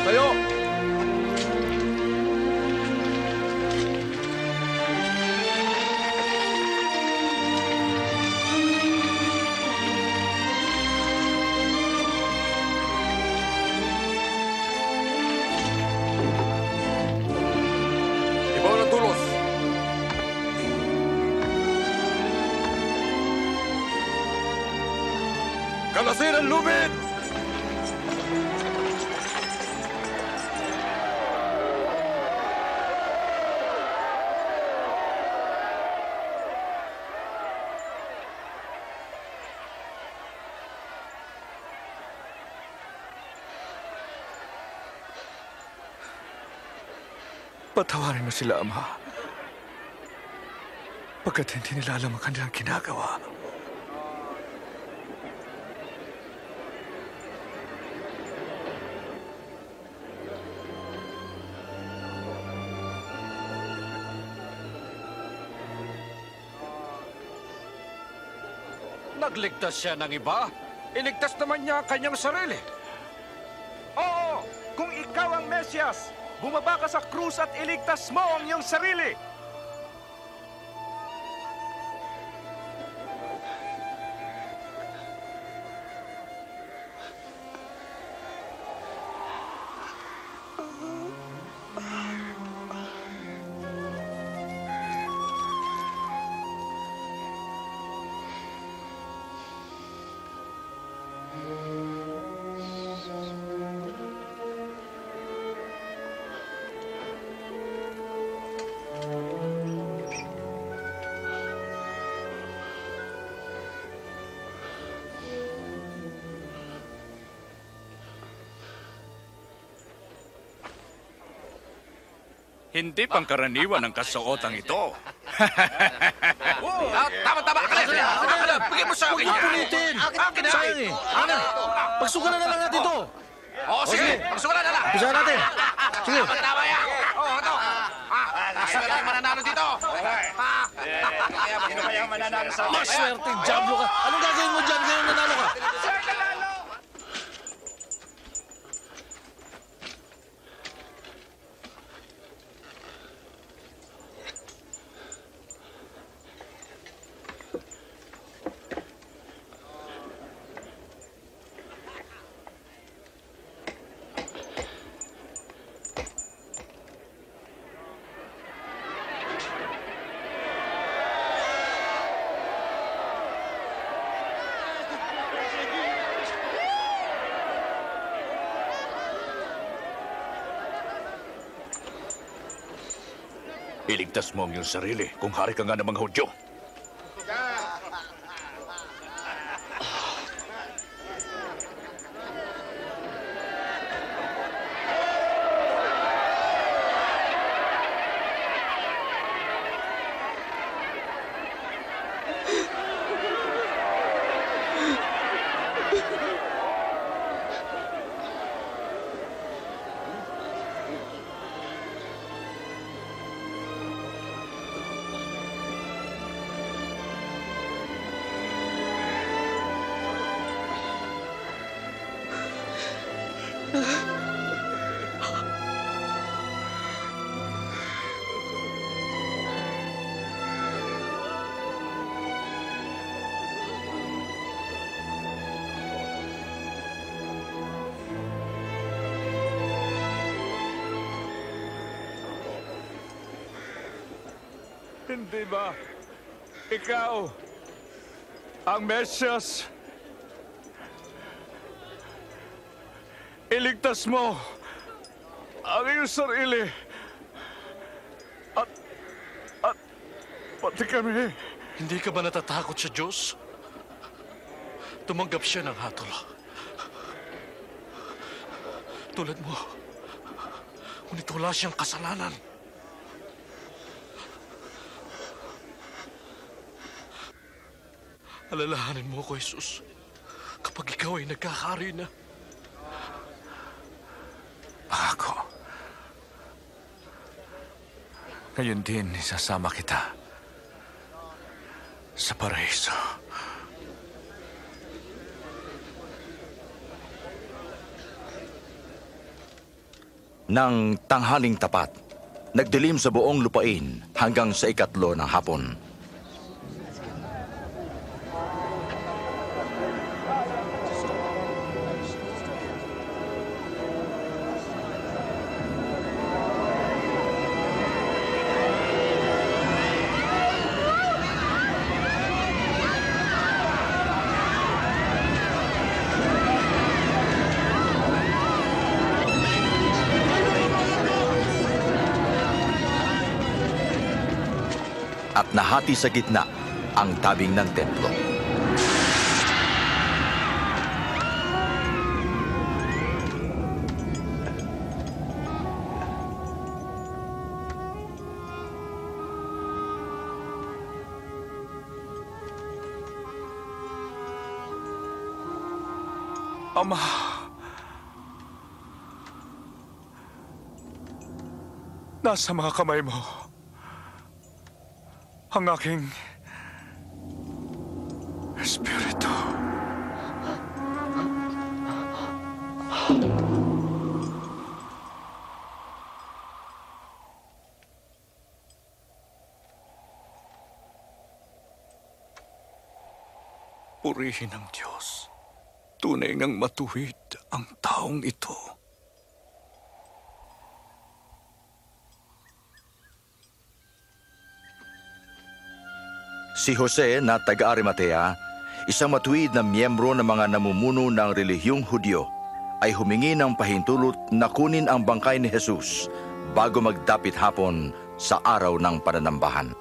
Tayo! Ibaw ng tulos! Kalasin ang lubid! Patawarin mo sila, Ama. Pagkat hindi nila alam ang kanilang ginagawa. Nagligtas siya ng iba. Iligtas naman niya ang kanyang sarili. Oo! Kung ikaw ang Mesyas, bumaba ka sa krus at iligtas mo ang iyong sarili! Hindi pangkaraniwan ang kasuotang ito. Tama! Bigyan mo sa akin yan! Pulitin! Sayang eh! Pagsugalan na lang natin ito! Oo, sige! Pagsugalan na lang! Pisahan natin! Sige! Tama yan! Oo, ito! Sino ang mananalo dito? Sino kaya mananalo sa Maswerte, Diablo ka. Anong gagawin mo dyan ngayon nanalo ka? Iligtas mo ang iyong sarili kung hari ka nga ng mga Hudyo. Hindi ba ikaw ang Mesyas? Iligtas mo ang iyong sarili at pati kami. Hindi ka ba natatakot sa Diyos? Tumanggap siya ng hatol. Tulad mo. Ngunit wala siyang kasalanan. Alalahanin mo ko, Jesus, kapag ikaw ay nagkakari na. Pangako. Ngayon din, isasama kita sa paraiso. Nang tanghaling tapat, nagdilim sa buong lupain hanggang sa 3 ng hapon. At nahati sa gitna ang tabing ng templo. Ama, nasa mga kamay mo ang aking espiritu. Purihin ang Diyos. Tunay ngang matuwid ang taong ito. Si Jose na taga-Arimatea, isang matuwid na miyembro ng mga namumuno ng relihiyong Hudyo, ay humingi ng pahintulot na kunin ang bangkay ni Jesus bago magdapit hapon sa araw ng pananambahan.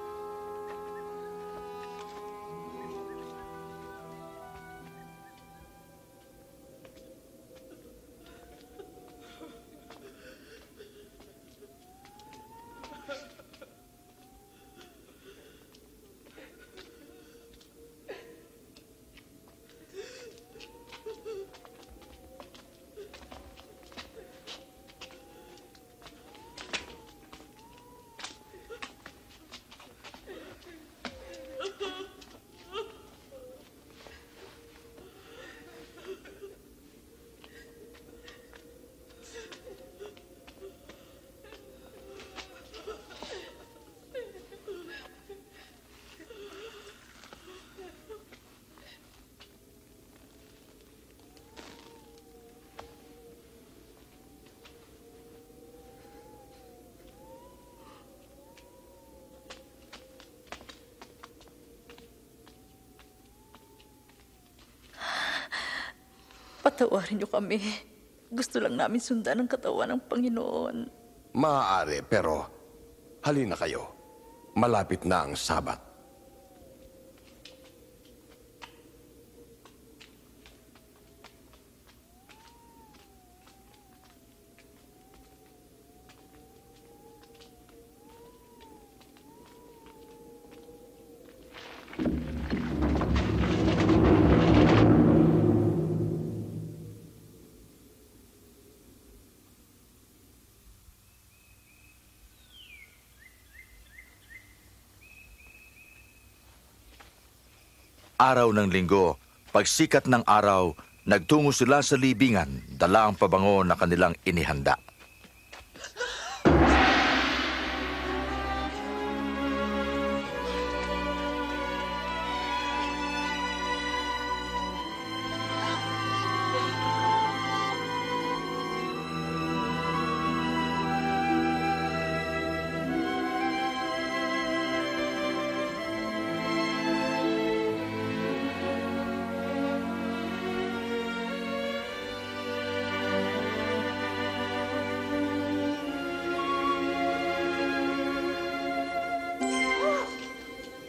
Patawarin niyo kami. Gusto lang namin sundan ang katawan ng Panginoon. Maaari, pero halina kayo. Malapit na ang Sabat. Araw ng linggo, pagsikat ng araw, nagtungo sila sa libingan, dala ang pabango na kanilang inihanda.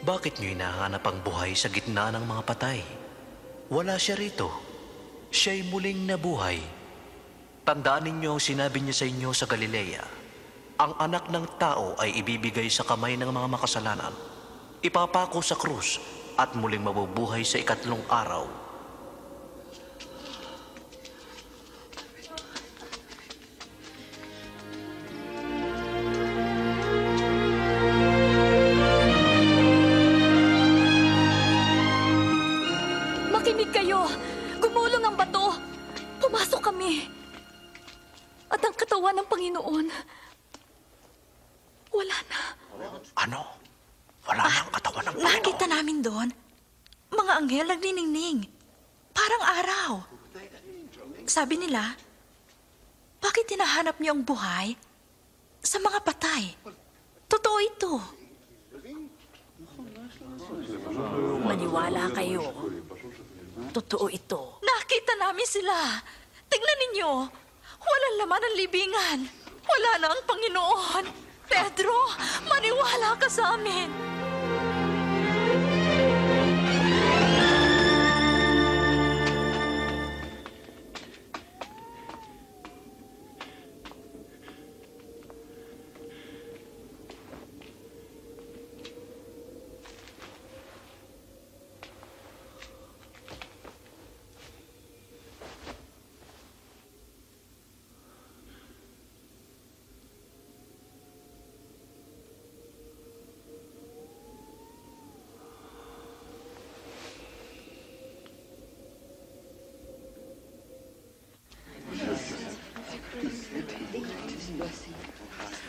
Bakit niyo hinahanap ang buhay sa gitna ng mga patay? Wala siya rito. Siya'y muling nabuhay. Tandaan ninyo ang sinabi niya sa inyo sa Galilea. Ang anak ng tao ay ibibigay sa kamay ng mga makasalanan. Ipapako sa krus at muling mabubuhay sa ikatlong araw. Makinig kayo! Gumulong ang bato! Pumasok kami! At ang katawan ng Panginoon, wala na. Ano? Wala nang katawan ng Panginoon. Nakita namin doon, mga anghel nagniningning. Parang araw. Sabi nila, bakit hinahanap niyo ang buhay sa mga patay? Totoo ito. Maniwala kayo. Totoo ito. Nakita namin sila. Tingnan ninyo. Walang laman ang libingan. Wala na ang Panginoon. Pedro, maniwala ka sa amin.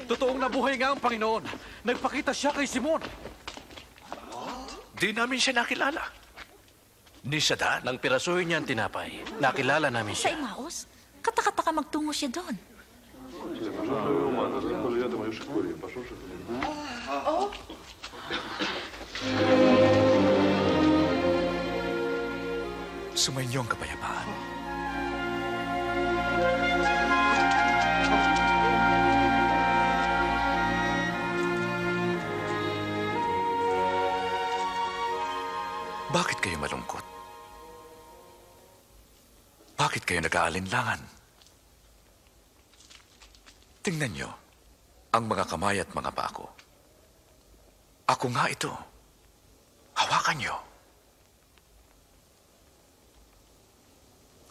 Totoong nabuhay nga ang Panginoon. Nagpakita siya kay Simon. Di namin siya nakilala. Ni sa daan. Nang pirasuhin niya ang tinapay, nakilala namin Sa siya. Emmaus, katakataka magtungo siya doon. Sumainyo ang kapayapaan. Bakit kayo malungkot? Bakit kayo nag-aalinlangan? Tingnan nyo ang mga kamay at mga paa ko. Ako nga ito. Hawakan nyo.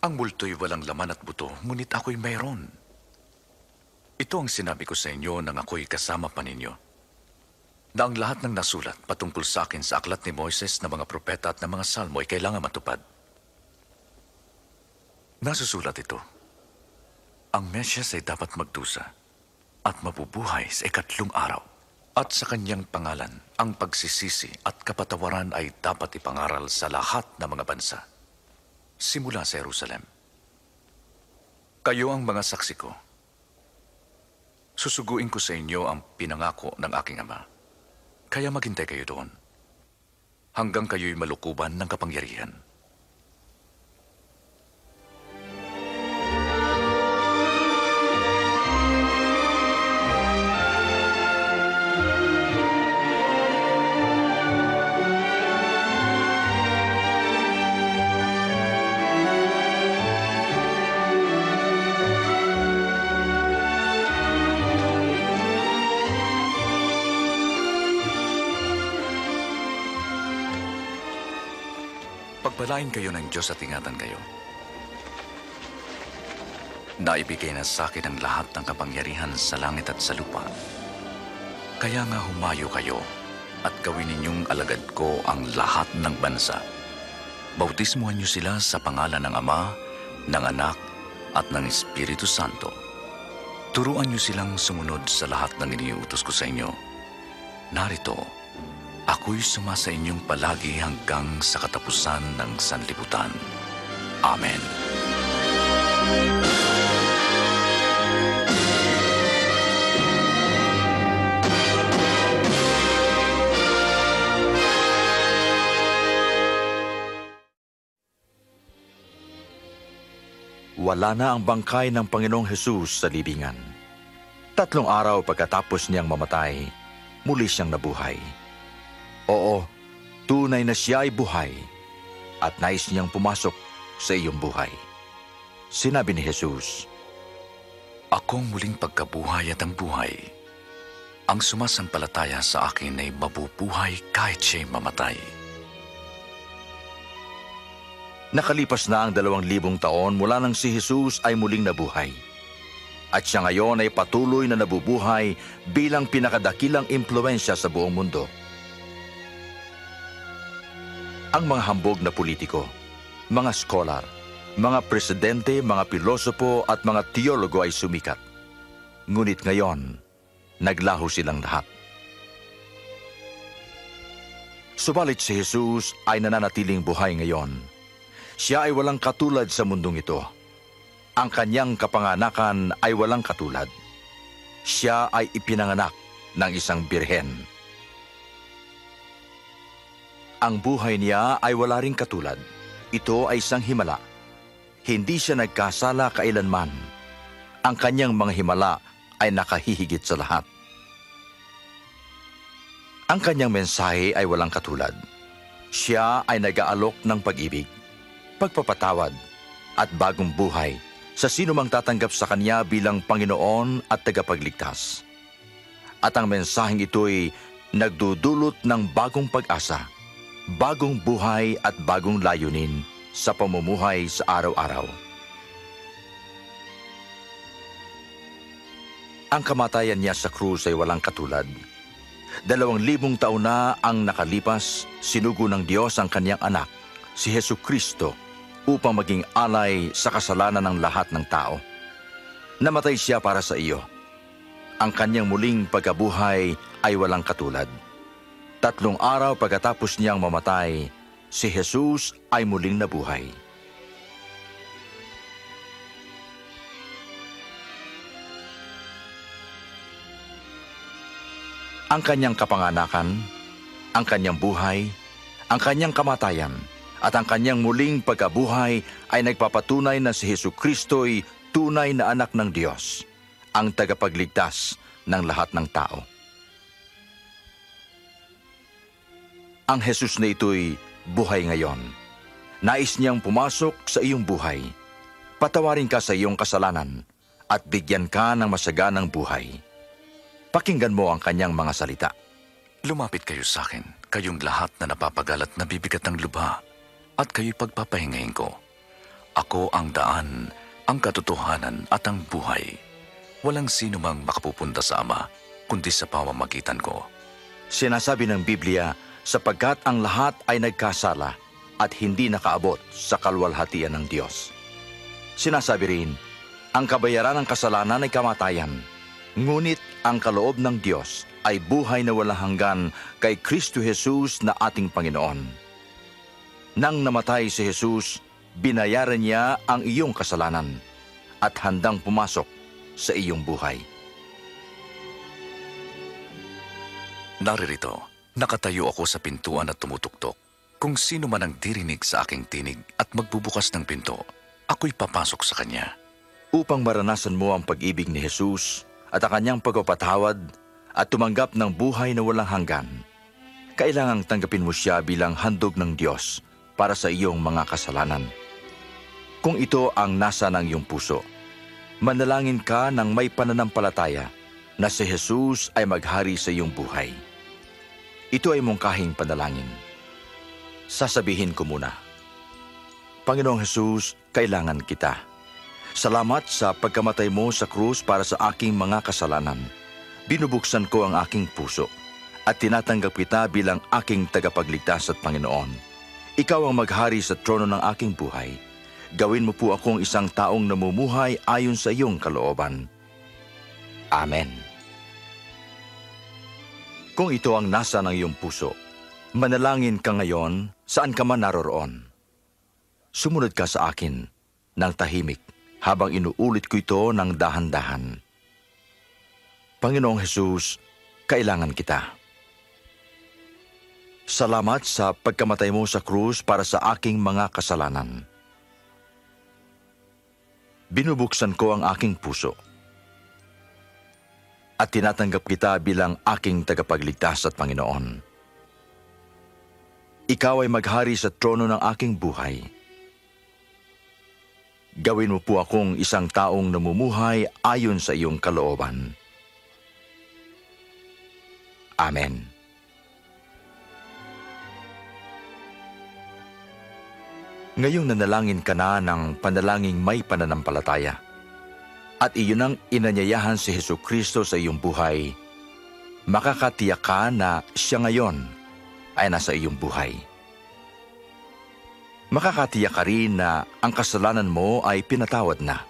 Ang multo'y walang laman at buto, ngunit ako'y mayroon. Ito ang sinabi ko sa inyo nang ako'y kasama pa ninyo. Na ang lahat ng nasulat patungkol sa akin sa aklat ni Moises na mga propeta at na mga salmo ay kailangan matupad. Nasusulat ito. Ang Mesyas ay dapat magdusa at mabubuhay sa ikatlong araw. At sa kanyang pangalan, ang pagsisisi at kapatawaran ay dapat ipangaral sa lahat ng mga bansa. Simula sa Jerusalem. Kayo ang mga saksi ko. Susuguin ko sa inyo ang pinangako ng aking ama. Kaya maghintay kayo doon. Hanggang kayo'y malukuban ng kapangyarihan. Pagpalain kayo ng Diyos at ingatan kayo. Naibigay na sa akin ang lahat ng kapangyarihan sa langit at sa lupa. Kaya nga humayo kayo at gawin ninyong alagad ko ang lahat ng bansa. Bautismuhan niyo sila sa pangalan ng Ama, ng Anak, at ng Espiritu Santo. Turuan niyo silang sumunod sa lahat ng iniutos ko sa inyo. Narito, ako'y sumasa inyong palagi hanggang sa katapusan ng sanlibutan. Amen. Wala na ang bangkay ng Panginoong Hesus sa libingan. 3 araw pagkatapos niyang mamatay, muli siyang nabuhay. Oo, tunay na siya ay buhay at nais niyang pumasok sa iyong buhay. Sinabi ni Jesus, Akong muling pagkabuhay at ang buhay. Ang sumasampalataya sa akin ay mabubuhay kahit siya'y mamatay. Nakalipas na ang 2,000 taon mula nang si Jesus ay muling nabuhay. At siya ngayon ay patuloy na nabubuhay bilang pinakadakilang impluensya sa buong mundo. Ang mga hambog na politiko, mga scholar, mga presidente, mga pilosopo at mga teologo ay sumikat. Ngunit ngayon, naglaho silang lahat. Subalit si Jesus ay nananatiling buhay ngayon. Siya ay walang katulad sa mundong ito. Ang kanyang kapanganakan ay walang katulad. Siya ay ipinanganak ng isang birhen. Ang buhay niya ay wala ring katulad. Ito ay isang himala. Hindi siya nagkasala kailanman. Ang kanyang mga himala ay nakahihigit sa lahat. Ang kanyang mensahe ay walang katulad. Siya ay nag-aalok ng pag-ibig, pagpapatawad, at bagong buhay sa sinumang tatanggap sa Kanya bilang Panginoon at tagapagligtas. At ang mensaheng ito'y nagdudulot ng bagong pag-asa, bagong buhay at bagong layunin sa pamumuhay sa araw-araw. Ang kamatayan niya sa krus ay walang katulad. 2,000 taon na ang nakalipas, sinugo ng Diyos ang Kanyang anak, si Jesucristo, upang maging alay sa kasalanan ng lahat ng tao. Namatay siya para sa iyo. Ang kanyang muling pagkabuhay ay walang katulad. 3 araw pagkatapos niyang mamatay, si Jesus ay muling nabuhay. Ang kanyang kapanganakan, ang kanyang buhay, ang kanyang kamatayan, at ang kanyang muling pagkabuhay ay nagpapatunay na si Jesucristo'y tunay na anak ng Diyos, ang tagapagligtas ng lahat ng tao. Ang Jesus na ito'y buhay ngayon. Nais niyang pumasok sa iyong buhay, patawarin ka sa iyong kasalanan, at bigyan ka ng masaganang buhay. Pakinggan mo ang kanyang mga salita. Lumapit kayo sa akin, kayong lahat na napapagal at nabibigat ng lubha, at kayo'y pagpapahingahin ko. Ako ang daan, ang katotohanan at ang buhay. Walang sino mang makapupunta sa Ama, kundi sa pamamagitan ko. Sinasabi ng Biblia, sapagkat ang lahat ay nagkasala at hindi nakaabot sa kalwalhatian ng Diyos. Sinasabi rin, ang kabayaran ng kasalanan ay kamatayan, ngunit ang kaloob ng Diyos ay buhay na walang hanggan kay Kristo Jesus na ating Panginoon. Nang namatay si Jesus, binayaran niya ang iyong kasalanan at handang pumasok sa iyong buhay. Naririto, nakatayo ako sa pintuan at tumutuktok. Kung sino man ang dirinig sa aking tinig at magbubukas ng pinto, ako'y papasok sa kanya. Upang maranasan mo ang pag-ibig ni Jesus at ang kanyang pagpapatawad at tumanggap ng buhay na walang hanggan, kailangang tanggapin mo siya bilang handog ng Diyos para sa iyong mga kasalanan. Kung ito ang nasa ng iyong puso, manalangin ka ng may pananampalataya na si Jesus ay maghari sa iyong buhay. Ito ay mungkahing panalangin. Sasabihin ko muna, Panginoong Jesus, kailangan kita. Salamat sa pagkamatay mo sa krus para sa aking mga kasalanan. Binubuksan ko ang aking puso at tinatanggap kita bilang aking tagapagligtas at Panginoon. Ikaw ang maghari sa trono ng aking buhay. Gawin mo po akong isang taong namumuhay ayon sa iyong kalooban. Amen. Kung ito ang nasa ng iyong puso, manalangin ka ngayon saan ka man naroroon. Sumunod ka sa akin ng tahimik habang inuulit ko ito ng dahan-dahan. Panginoong Jesus, kailangan kita. Salamat sa pagkamatay mo sa krus para sa aking mga kasalanan. Binubuksan ko ang aking puso at tinatanggap kita bilang aking tagapagligtas at Panginoon. Ikaw ay maghari sa trono ng aking buhay. Gawin mo po akong isang taong namumuhay ayon sa iyong kalooban. Amen. Ngayong nanalangin ka na ng panalangin may pananampalataya, at iyon ang inanyayahan si Jesucristo sa iyong buhay, makakatiyak ka na siya ngayon ay nasa iyong buhay. Makakatiyak ka rin na ang kasalanan mo ay pinatawad na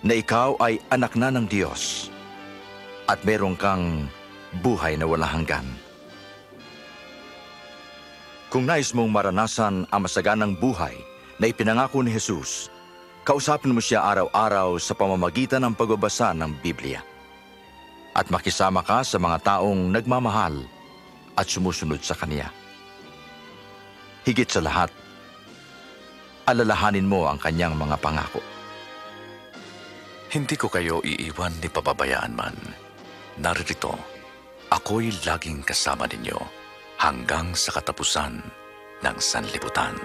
ikaw ay anak na ng Diyos, at meron kang buhay na walang hanggan. Kung nais mong maranasan ang masaganang buhay na ipinangako ni Jesus, kausapin mo siya araw-araw sa pamamagitan ng pagbabasa ng Biblia. At makisama ka sa mga taong nagmamahal at sumusunod sa Kanya. Higit sa lahat, alalahanin mo ang Kanyang mga pangako. Hindi ko kayo iiwan ni pababayaan man. Narito, ako'y laging kasama ninyo hanggang sa katapusan ng sanlibutan.